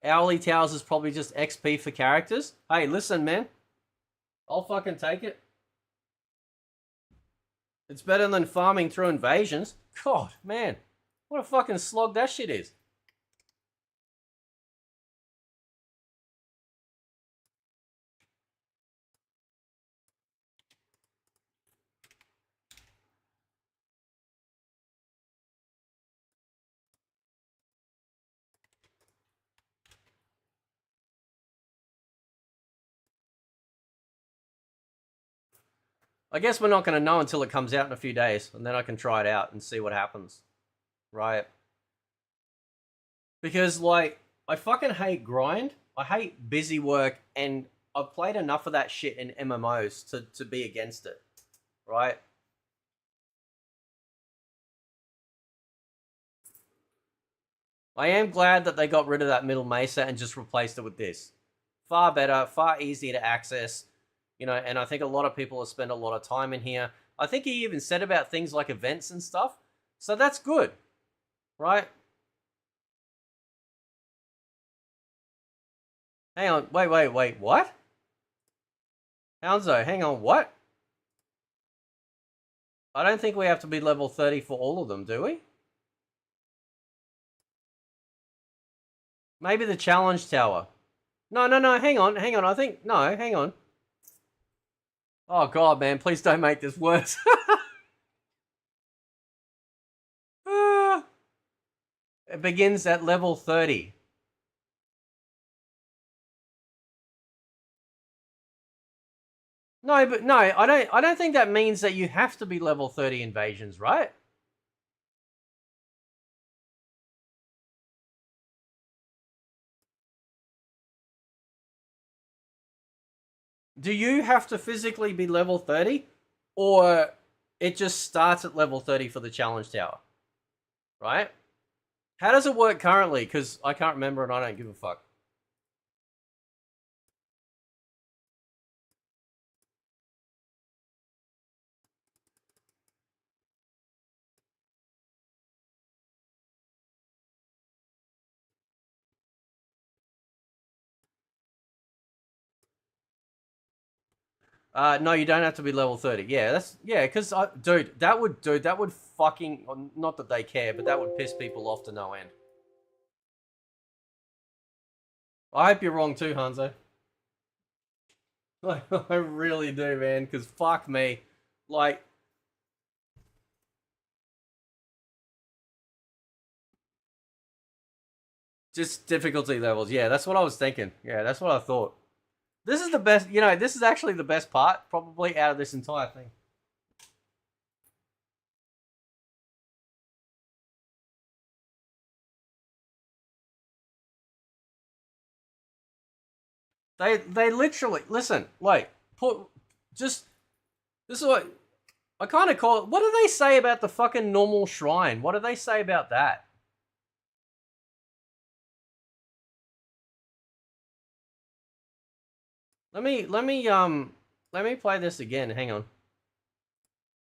Hourly towers is probably just XP for characters. Hey, listen, man. I'll fucking take it. It's better than farming through invasions. God, man. What a fucking slog that shit is. I guess we're not going to know until it comes out in a few days, and then I can try it out and see what happens. Right? Because, like, I fucking hate grind. I hate busy work, and I've played enough of that shit in MMOs to be against it. Right? I am glad that they got rid of that middle mesa and just replaced it with this. Far better, far easier to access. You know, and I think a lot of people have spent a lot of time in here. I think he even said about things like events and stuff. So that's good. Right? Hang on. Wait. What? Hounzo, hang on. What? I don't think we have to be level 30 for all of them, do we? Maybe the challenge tower. No. Hang on. I think... No, hang on. Oh, God, man. Please don't make this worse. It begins at level 30. No, I don't think that means that you have to be level 30 invasions, right? Do you have to physically be level 30? Or it just starts at level 30 for the challenge tower? Right? How does it work currently? Because I can't remember and I don't give a fuck. No, you don't have to be level 30. Yeah, because dude, that would fucking, not that they care, but that would piss people off to no end. I hope you're wrong too, Hanzo. I really do, man, because fuck me. Like, just difficulty levels. Yeah, that's what I was thinking. Yeah, that's what I thought. This is the best, this is actually the best part, probably, out of this entire thing. They literally, listen, like, this is what, I kind of call it, what do they say about the fucking normal shrine? What do they say about that? Let me play this again. Hang on.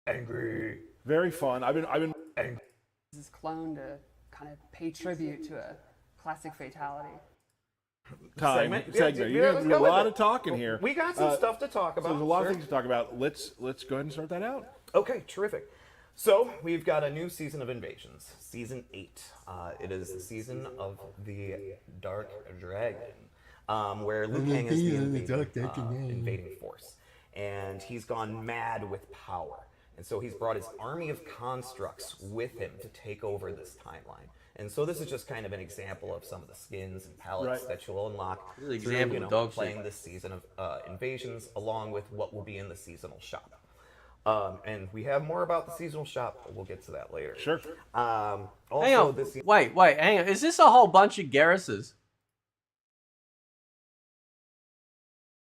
Angry. Very fun. I've been This is clone to kind of pay tribute to a classic fatality. segment. Yeah, You're gonna do a lot of talking here. We got some stuff to talk about. So there's a lot sure. of things to talk about. Let's go ahead and start that out. Okay, terrific. So we've got a new season of Invasions, season 8. It is the season of the Dark Dragon, where Liu Kang is the invading force, and he's gone mad with power, and so he's brought his army of constructs with him to take over this timeline. And so this is just kind of an example of some of the skins and palettes that you'll unlock through, playing this season of Invasions, along with what will be in the seasonal shop. And we have more about the seasonal shop, but we'll get to that later. Sure. Also, hang on. Wait, hang on. Is this a whole bunch of Garruses?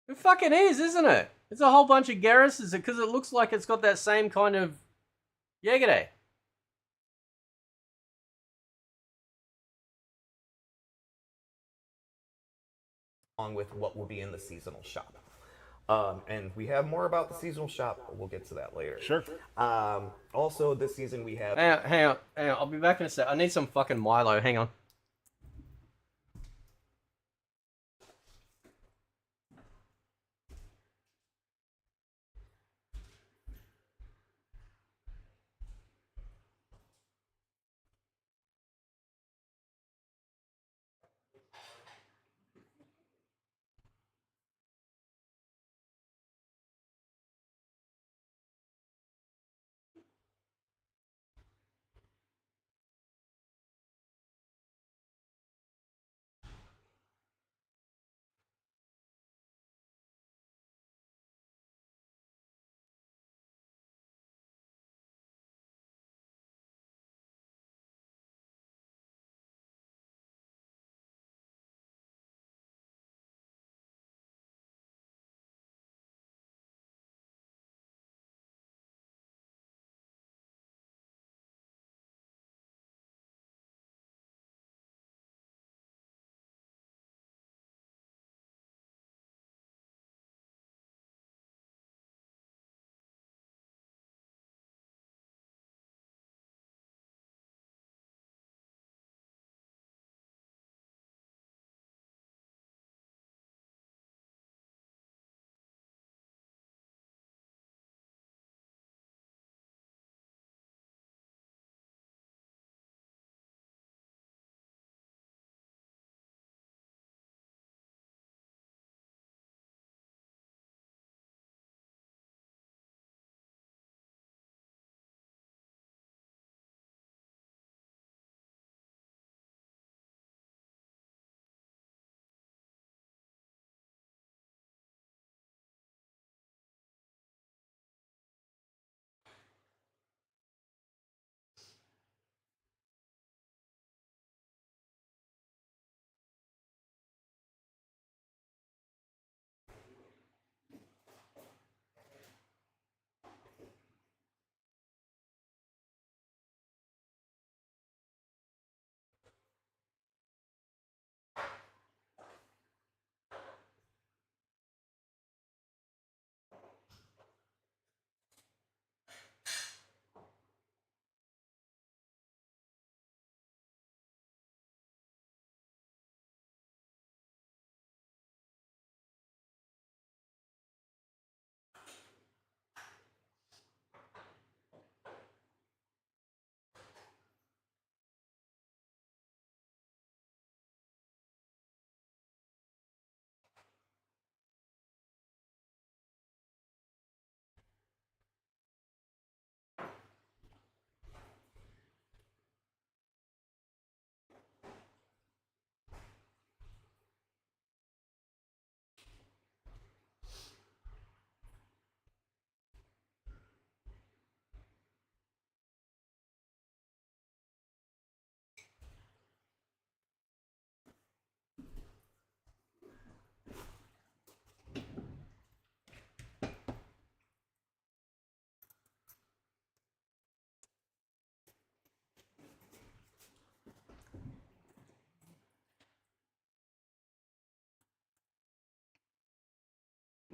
It fucking is, isn't it? It's a whole bunch of Garruses because it looks like it's got that same kind of Yegede. Along with what will be in the seasonal shop. And we have more about the seasonal shop, but we'll get to that later. Sure. Also, this season we have... Hang on. I'll be back in a sec. I need some fucking Milo. Hang on.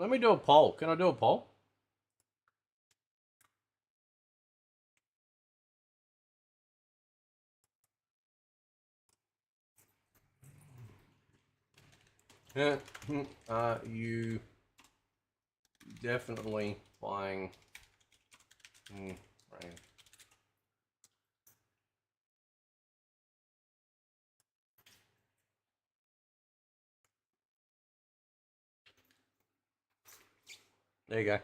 Let me do a poll. Can I do a poll? Yeah. Are you definitely buying Rain? There you go.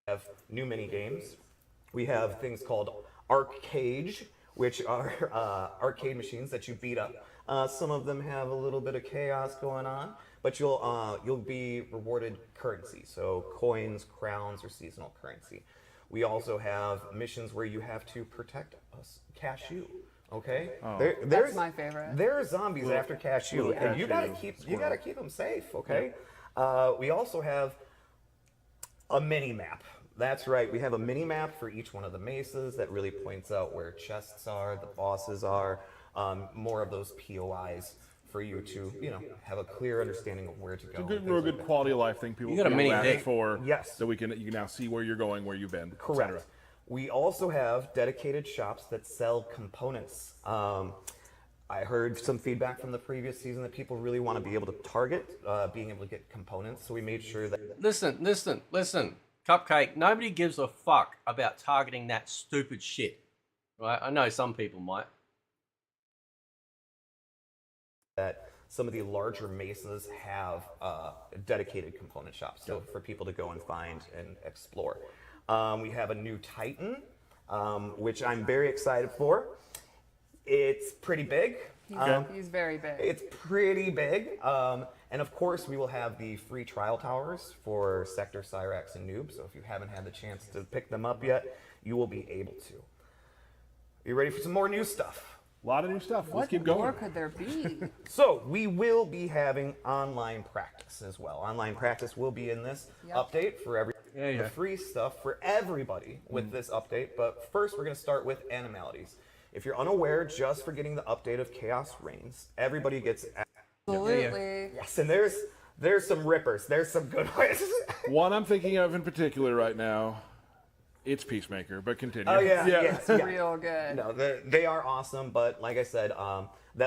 Have new mini games. We have things called arcade, which are arcade machines that you beat up. Some of them have a little bit of chaos going on, but you'll be rewarded currency, so coins, crowns, or seasonal currency. We also have missions where you have to protect a cashew. Okay, That's my favorite. There are zombies after cashew, and you gotta keep them safe. Okay, we also have a mini map. That's right. We have a mini map for each one of the mesas that really points out where chests are, the bosses are, more of those POIs for you to, have a clear understanding of where to go. It's a real good quality of life thing. People You got a mini ask dick. for. Yes. So you can now see where you're going, where you've been. et Correct. cetera. We also have dedicated shops that sell components. I heard some feedback from the previous season that people really want to be able to target being able to get components, so we made sure that. Listen. Cupcake, nobody gives a fuck about targeting that stupid shit. Right? I know some people might. That some of the larger mesas have dedicated component shops, so for people to go and find and explore. We have a new Titan, which I'm very excited for. It's pretty big. He's very big. It's pretty big. And of course, we will have the free trial towers for Sector, Cyrax, and Noob. So if you haven't had the chance to pick them up yet, you will be able to. Are you ready for some more new stuff? A lot of new stuff. Let's keep What more going. could there be? So we will be having online practice as well. Online practice will be in this update for the free stuff for everybody with this update. But first, we're going to start with Animalities. If you're unaware, just for getting the update of Chaos Reigns, everybody gets. Absolutely. Yes, and there's some rippers. There's some good ones. One I'm thinking of in particular right now, it's Peacemaker, but continue. Oh yeah, It's real good. No, they are awesome, but like I said,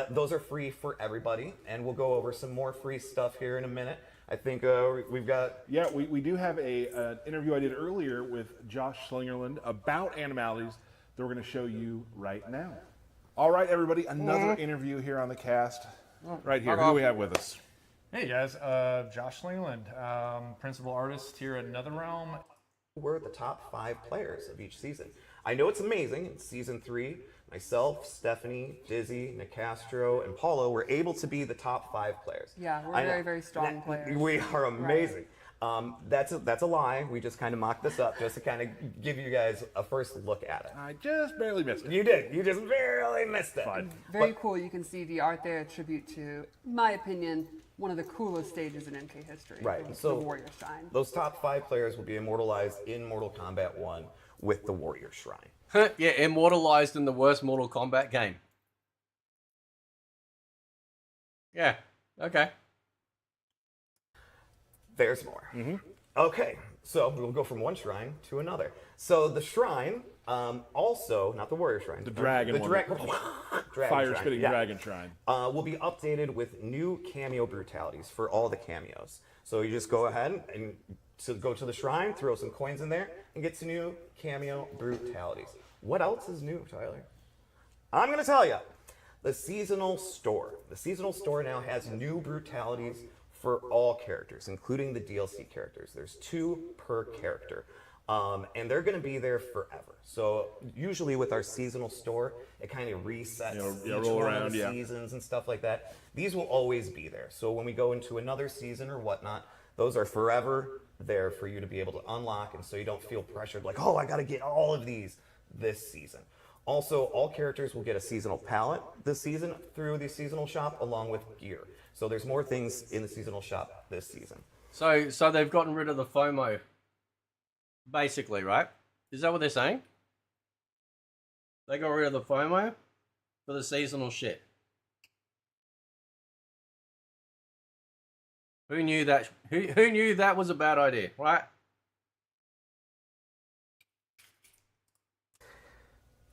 those are free for everybody, and we'll go over some more free stuff here in a minute. I think we've got. Yeah, we do have an interview I did earlier with Josh Slingerland about Animalities that we're going to show you right now. All right, everybody, another interview here on the cast. Right here. Who do we have with us? Hey guys, Josh Lingland, principal artist here at NetherRealm. We're the top 5 players of each season. I know it's amazing. In season 3, myself, Stephanie, Dizzy, Nicastro, and Paulo were able to be the top 5 players. Yeah, we're very, very strong players. We are amazing. That's a lie. We just kind of mocked this up just to kind of give you guys a first look at it. I just barely missed it. You did. You just barely missed it. Fine. Very cool. You can see the art there, a tribute to, in my opinion, one of the coolest stages in MK history. Right. The So Warrior Shrine. those top 5 players will be immortalized in Mortal Kombat 1 with the Warrior Shrine. Yeah, immortalized in the worst Mortal Kombat game. Yeah, okay. There's more. Okay, so we'll go from one shrine to another. So the shrine, also, not the warrior shrine. The dragon the one. dragon Fire-spitting yeah, dragon shrine. will be updated with new cameo brutalities for all the cameos. So you just go ahead and go to the shrine, throw some coins in there, and get some new cameo brutalities. What else is new, Tyler? I'm going to tell you. The seasonal store. The seasonal store now has new brutalities for all characters, including the DLC characters. There's 2 per character. And they're going to be there forever. So usually with our seasonal store, it kind of resets each roll one around, of the seasons and stuff like that. These will always be there. So when we go into another season or whatnot, those are forever there for you to be able to unlock, and so you don't feel pressured like, oh, I got to get all of these this season. Also, all characters will get a seasonal palette this season through the seasonal shop along with gear. So there's more things in the seasonal shop this season. So they've gotten rid of the FOMO, basically, right? Is that what they're saying? They got rid of the FOMO for the seasonal shit. Who knew that? Who knew that was a bad idea, right?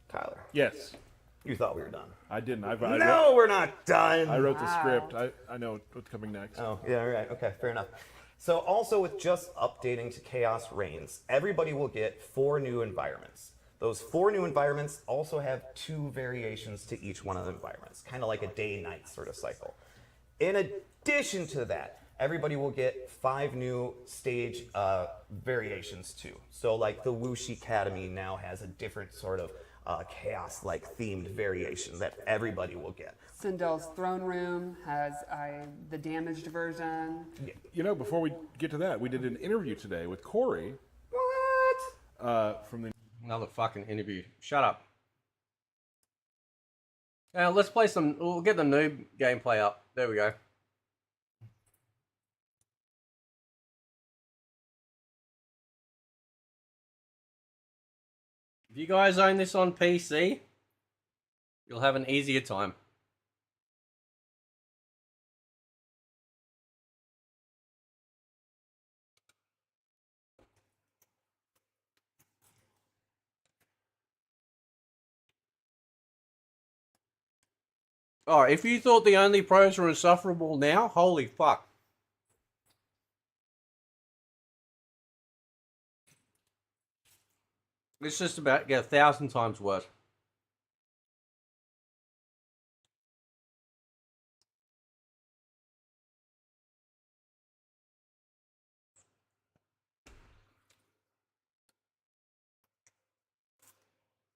Tyler, Yes, you thought we were done. I didn't. No, we're not done. I wrote the Wow. script. I know what's coming next. Oh, yeah, right. Okay, fair enough. So also with just updating to Chaos Reigns, everybody will get 4 new environments. Those 4 new environments also have 2 variations to each one of the environments, kind of like a day-night sort of cycle. In addition to that, everybody will get 5 new stage variations too. So like the Whoosh Academy now has a different sort of chaos-like themed variation that everybody will get. Sindel's throne room has the damaged version. You know, before we get to that, we did an interview today with Corey. What? From the Another fucking interview. Shut up. Now let's play some. We'll get the noob gameplay up. There we go. If you guys own this on PC, you'll have an easier time. Oh, if you thought the only pros were insufferable now, holy fuck. It's just about to get 1,000 times worse.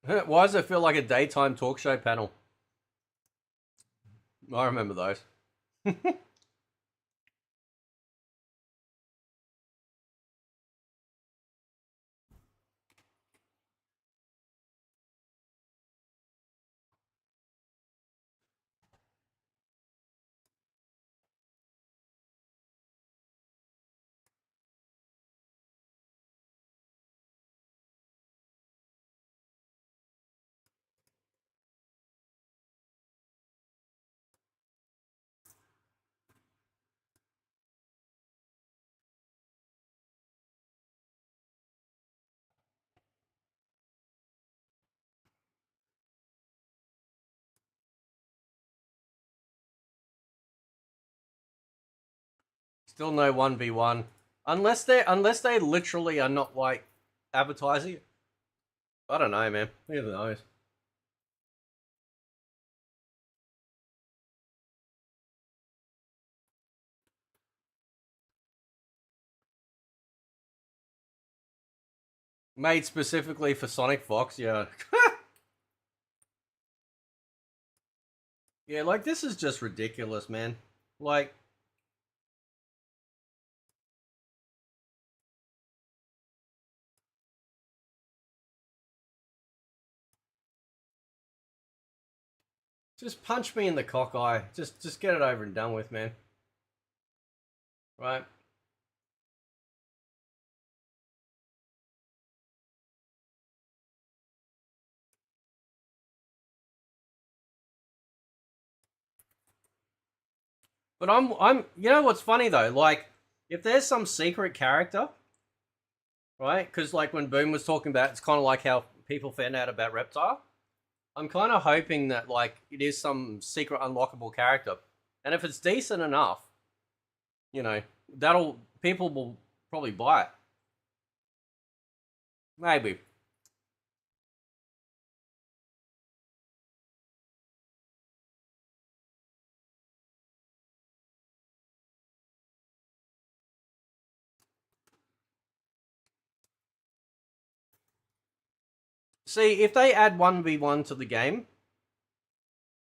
Why does it feel like a daytime talk show panel? I remember those. Still no 1v1. Unless they literally are not like advertising. I don't know, man. Who knows? Made specifically for Sonic Fox, yeah. Yeah, like this is just ridiculous, man. Like just punch me in the cock eye. Just get it over and done with, man. Right? But I'm you know what's funny though? Like if there's some secret character, right? Because like when Boom was talking about, it's kind of like how people found out about Reptile. I'm kind of hoping that like it is some secret unlockable character, and if it's decent enough, you know, people will probably buy it. Maybe. See, if they add 1v1 to the game,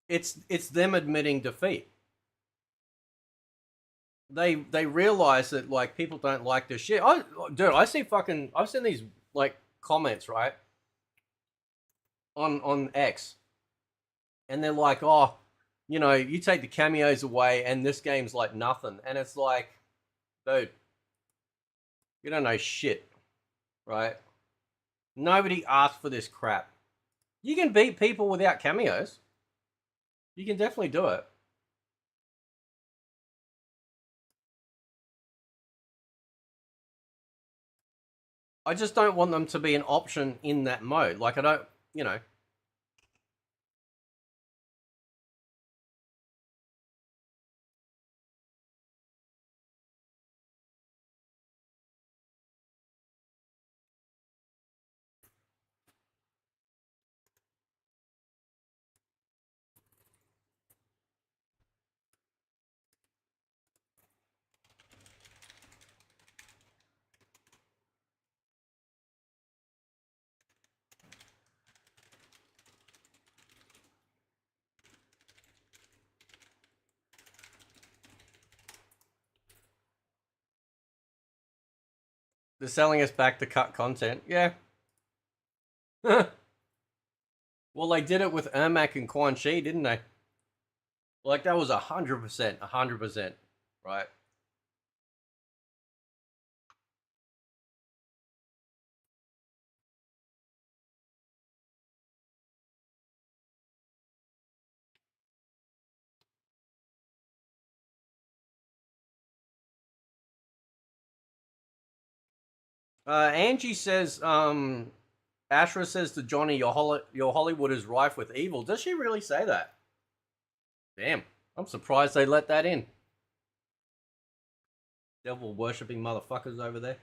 it's them admitting defeat. They realize that like people don't like this shit. Dude, I've seen these like comments, right? On X. And they're like, "Oh, you know, you take the cameos away and this game's like nothing." And it's like, dude, you don't know shit, right? Nobody asked for this crap. You can beat people without cameos. You can definitely do it. I just don't want them to be an option in that mode. Like, I don't, you know. They're selling us back to cut content. Yeah. Well, they did it with Ermac and Quan Chi, didn't they? Like, that was 100%, 100%, right? Angie says, Ashra says to Johnny, your Hollywood is rife with evil. Does she really say that? Damn, I'm surprised they let that in. Devil worshipping motherfuckers over there.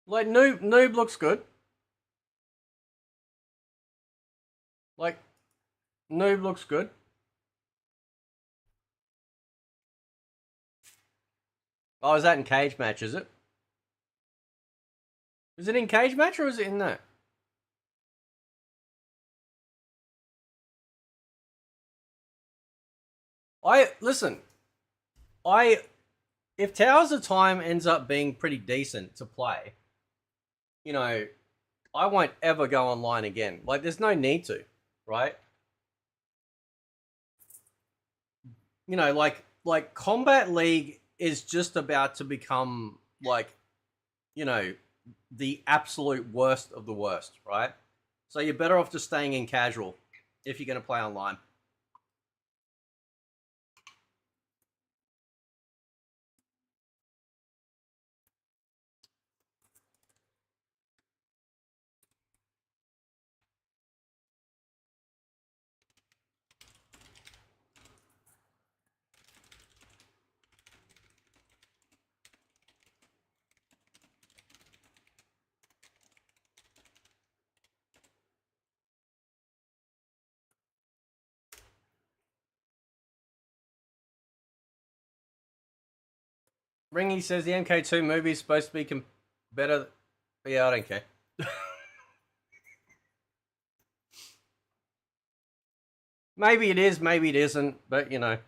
Like, Noob looks good. Like, Noob looks good. Oh, is that in cage match, is it? Is it in cage match or is it in that? Listen, if Towers of Time ends up being pretty decent to play, you know, I won't ever go online again. Like, there's no need to, right? You know, like Combat League is just about to become, like, you know, the absolute worst of the worst, right? So you're better off just staying in casual if you're going to play online. Ringy says the MK2 movie is supposed to be better. Yeah, I don't care. Maybe it is, maybe it isn't, but you know.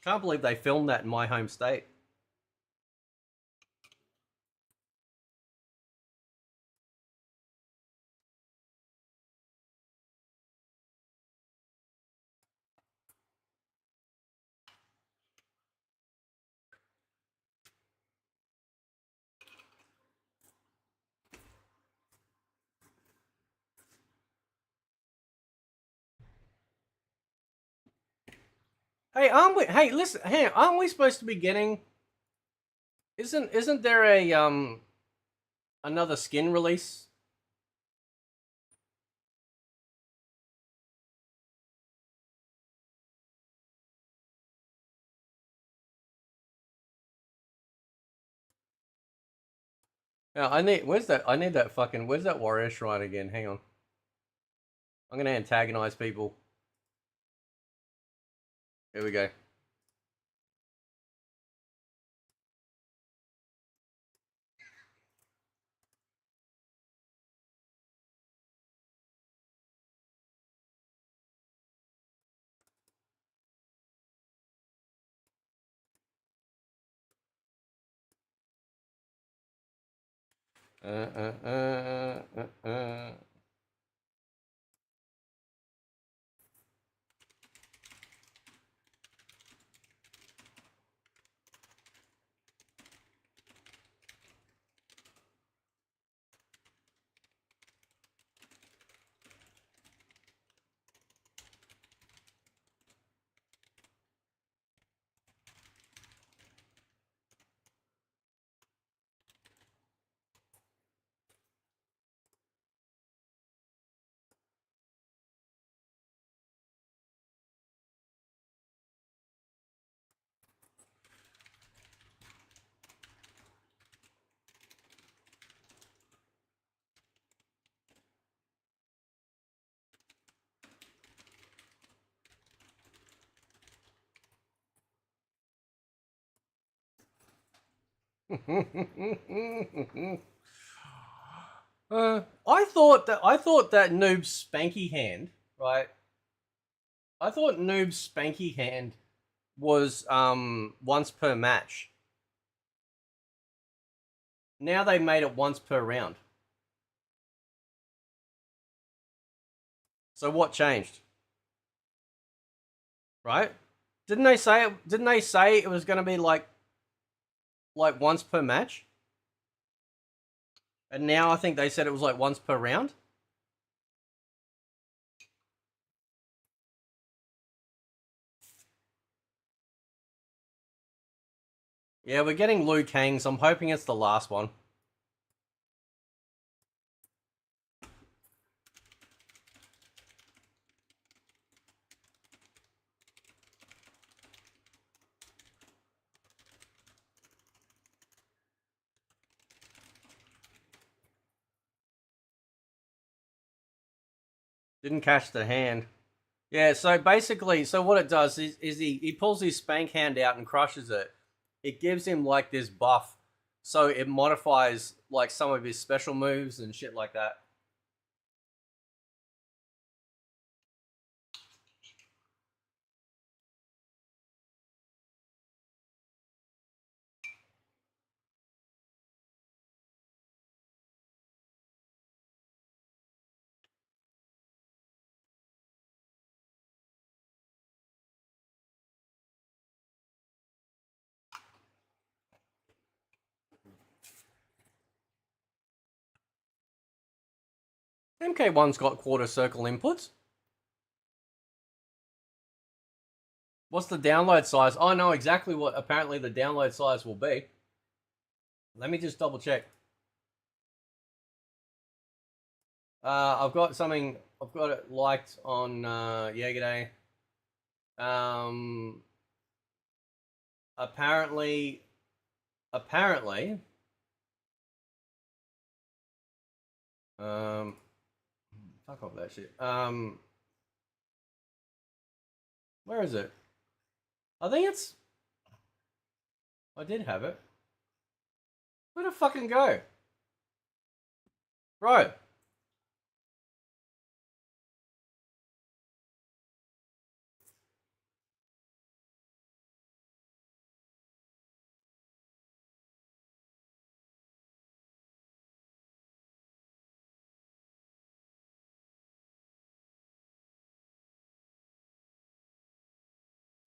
Can't believe they filmed that in my home state. Hey, aren't we? Hey, listen. Hey, aren't we supposed to be getting? Isn't there a another skin release? Yeah, I need. Where's that? I need that fucking. Where's that warrior shrine again? Hang on. I'm gonna antagonize people. Here we go. uh, uh, uh. I thought that Noob Spanky Hand, right? I thought Noob Spanky Hand was once per match. Now they made it once per round. So what changed? Right? Didn't they say it was going to be like once per match? And now I think they said it was like once per round. Yeah, we're getting Liu Kang, so I'm hoping it's the last one. Didn't catch the hand. Yeah, so basically, so what it does is he pulls his spank hand out and crushes it. It gives him like this buff, so it modifies like some of his special moves and shit like that. MK1's got quarter circle inputs. What's the download size? I know exactly what apparently the download size will be. Let me just double check. I've got something. I've got it liked on Jaeger Day. Apparently, fuck off that shit. Where is it? I think it's. I did have it. Where'd it fucking go? Right.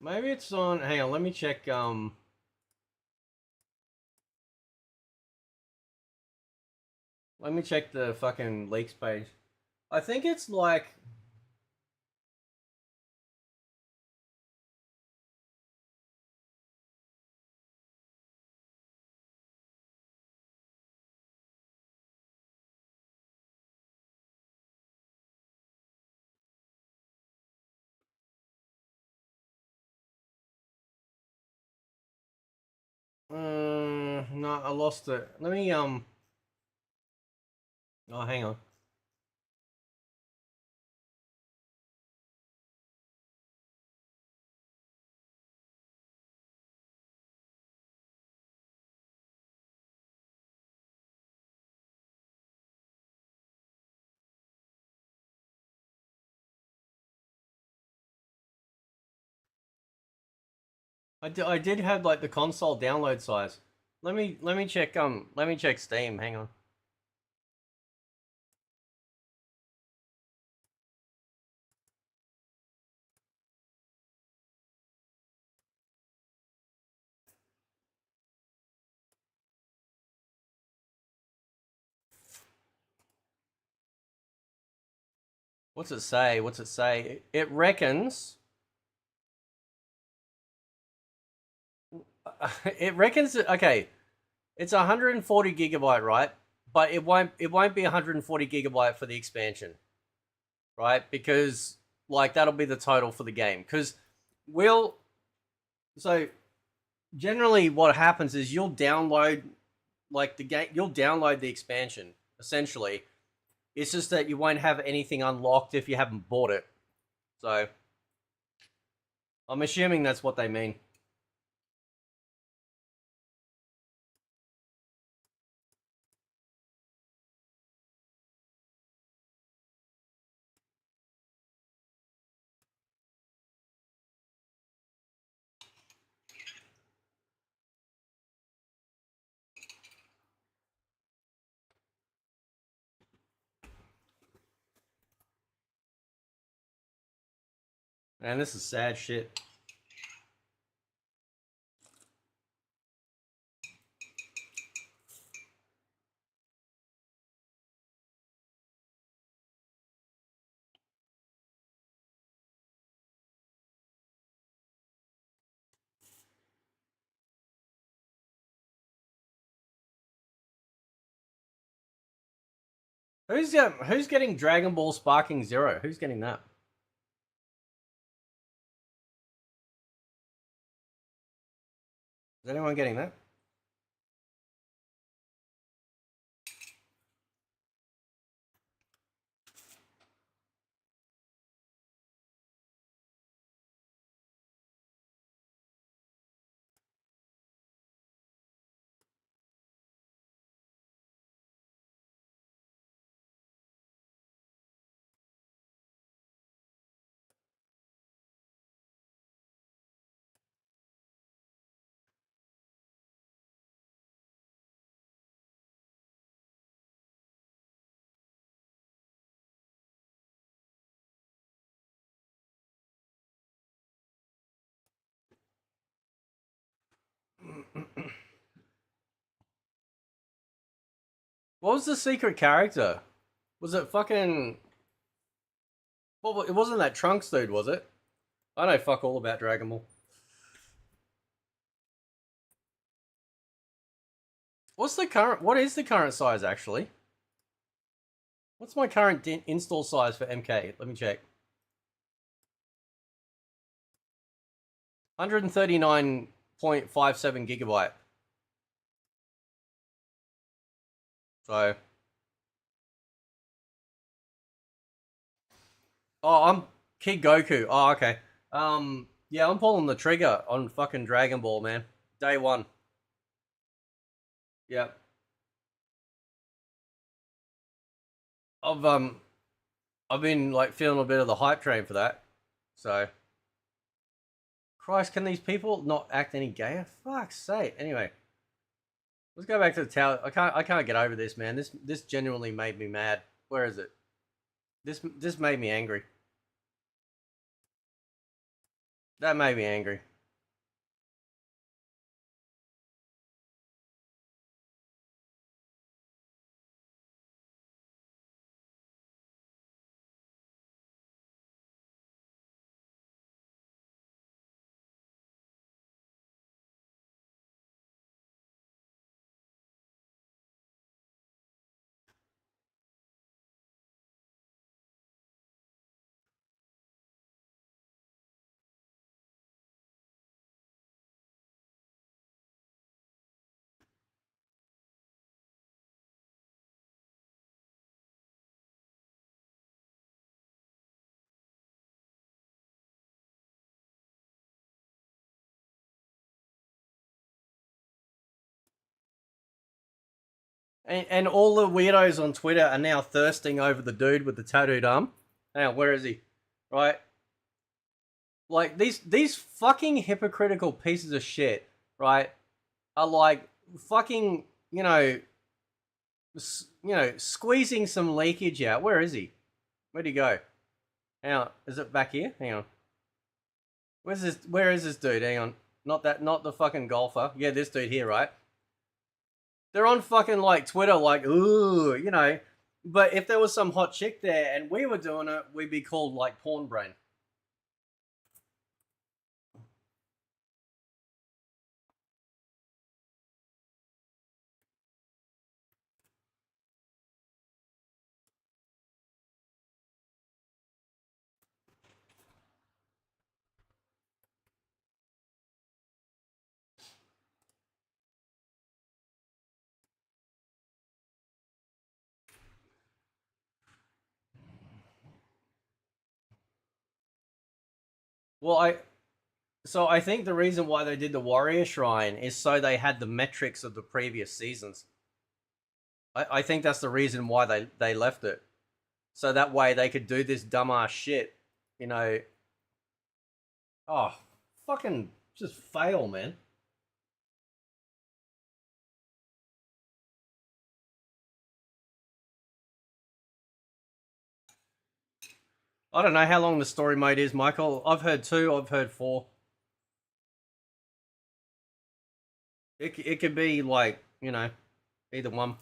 Maybe it's on. Hang on, let me check. Let me check the fucking leaks page. I think it's like. No, I lost it. Let me Oh, hang on. I did have like the console download size. Let me check Steam. Hang on. What's it say? What's it say? It reckons. It reckons. Okay, it's 140 gigabyte, right? But it won't be 140 gigabyte for the expansion, right? Because like that'll be the total for the game. Because so generally what happens is you'll download like the game. You'll download the expansion essentially. It's just that you won't have anything unlocked if you haven't bought it. So I'm assuming that's what they mean. Man, this is sad shit. Who's getting Dragon Ball Sparking Zero? Who's getting that? Is anyone getting that? What was the secret character? Was it fucking... Well, it wasn't that Trunks dude, was it? I know fuck all about Dragon Ball. What is the current size, actually? What's my current install size for MK? Let me check. 139.57 gigabyte. So... Oh, I'm Kid Goku. Oh, okay. Yeah, I'm pulling the trigger on fucking Dragon Ball, man. Day one. Yep. I've been like feeling a bit of the hype train for that. So, Christ, can these people not act any gayer? Fuck's sake. Anyway, let's go back to the tower. I can't get over this, man. This genuinely made me mad. Where is it? This made me angry. That made me angry. And all the weirdos on Twitter are now thirsting over the dude with the tattooed arm. Hang on, where is he? Right? Like, these fucking hypocritical pieces of shit, right, are like fucking, squeezing some leakage out. Where is he? Where'd he go? Hang on, is it back here? Hang on. Where is this dude? Hang on. Not the fucking golfer. Yeah, this dude here, right? They're on fucking like Twitter, like, ooh, But if there was some hot chick there and we were doing it, we'd be called like porn brain. Well, I think the reason why they did the Warrior Shrine is so they had the metrics of the previous seasons. I think that's the reason why they left it. So that way they could do this dumbass shit, you know. Oh, fucking just fail, man. I don't know how long the story mode is, Michael. I've heard 2, I've heard 4. It could be like, you know, either one.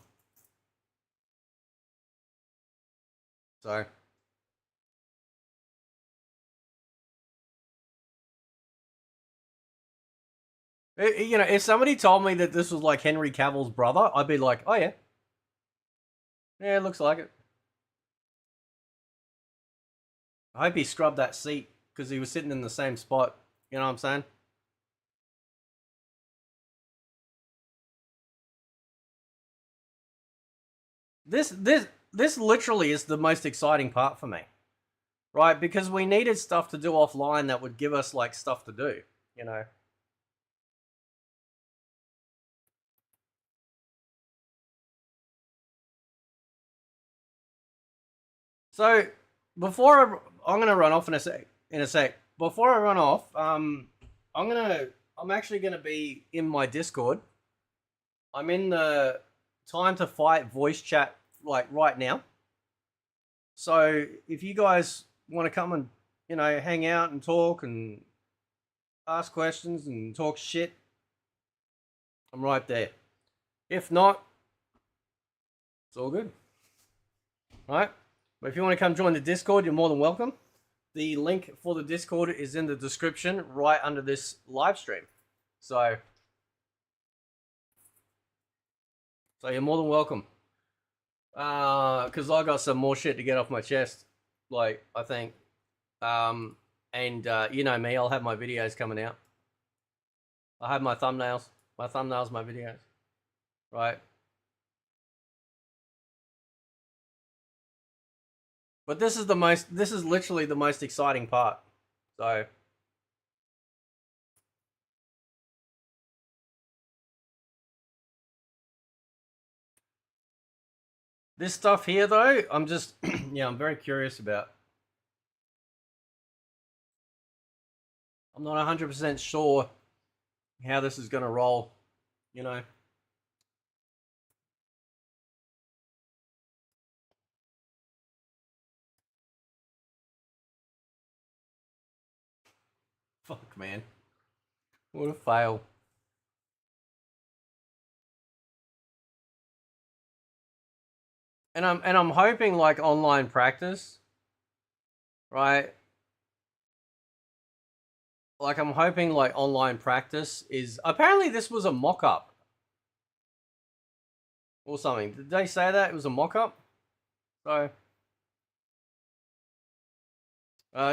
So. You know, if somebody told me that this was like Henry Cavill's brother, I'd be like, oh yeah. Yeah, it looks like it. I hope he scrubbed that seat because he was sitting in the same spot. You know what I'm saying? This literally is the most exciting part for me, right? Because we needed stuff to do offline that would give us like stuff to do, you know. So before I'm gonna run off in a sec. Before I run off, I'm actually gonna be in my Discord. I'm in the time to fight voice chat like right now. So if you guys want to come and, you know, hang out and talk and ask questions and talk shit, I'm right there. If not, it's all good. Right? But if you want to come join the Discord, you're more than welcome. The link for the Discord is in the description right under this live stream. So you're more than welcome. Because I got some more shit to get off my chest. Like, I think. And you know me, I'll have my videos coming out. I have my thumbnails. My thumbnails, my videos. Right? But this is literally the most exciting part. So. This stuff here, though, I'm just, yeah, I'm very curious about. I'm not 100% sure how this is going to roll, you know. Fuck, man. What a fail. And I'm hoping like online practice, right? Like I'm hoping like online practice is apparently this was a mock-up or something. Did they say that it was a mock-up? So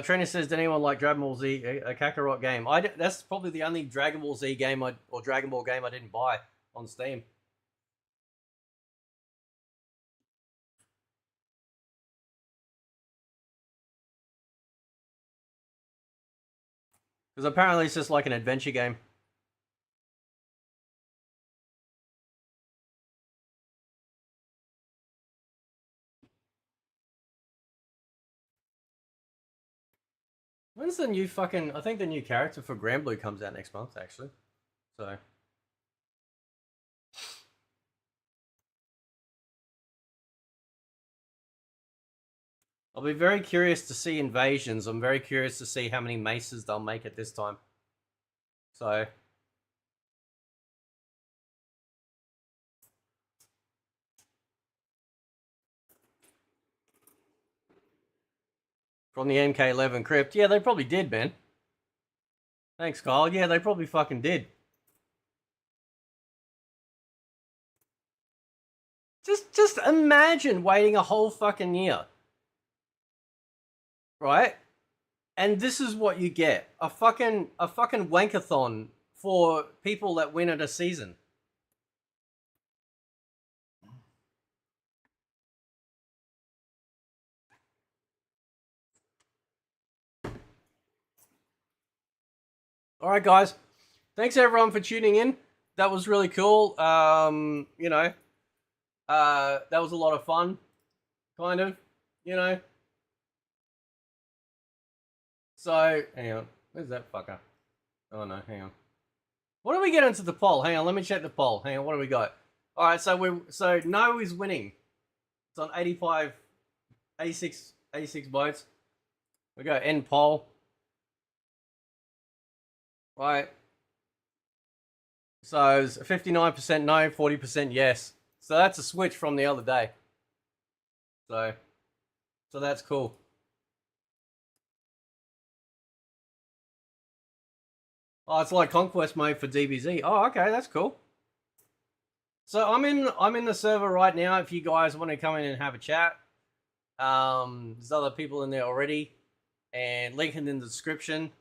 Trina says, did anyone like Dragon Ball Z, a Kakarot game? That's probably the only Dragon Ball Z game or Dragon Ball game I didn't buy on Steam. Because apparently it's just like an adventure game. When's the new fucking... I think the new character for Granblue comes out next month, actually. So... I'll be very curious to see invasions. I'm very curious to see how many maces they'll make at this time. So... from the MK11 crypt. Yeah, they probably did, man. Thanks, Kyle. Yeah, they probably fucking did. Just imagine waiting a whole fucking year. Right? And this is what you get. A fucking wankathon for people that win at a season. All right, guys. Thanks everyone for tuning in. That was really cool. You know, that was a lot of fun, kind of. You know. So, hang on. Where's that fucker? Oh no, hang on. What do we get into the poll? Hang on, let me check the poll. Hang on, what do we got? All right, so no is winning. It's on 86 votes. We go end poll. Right. So it's 59% no, 40% yes. So that's a switch from the other day. So that's cool. Oh, it's like conquest mode for DBZ. Oh, okay, that's cool. So I'm in the server right now. If you guys want to come in and have a chat, there's other people in there already, and link in the description.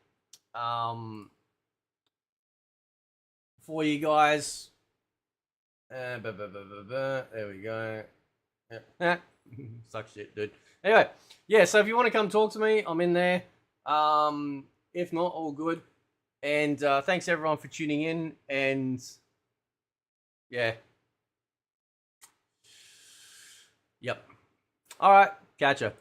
For you guys. There we go. Suck shit, dude. Anyway, yeah, so if you want to come talk to me, I'm in there. If not, all good. And thanks everyone for tuning in. And yeah. Yep. All right. Catch ya.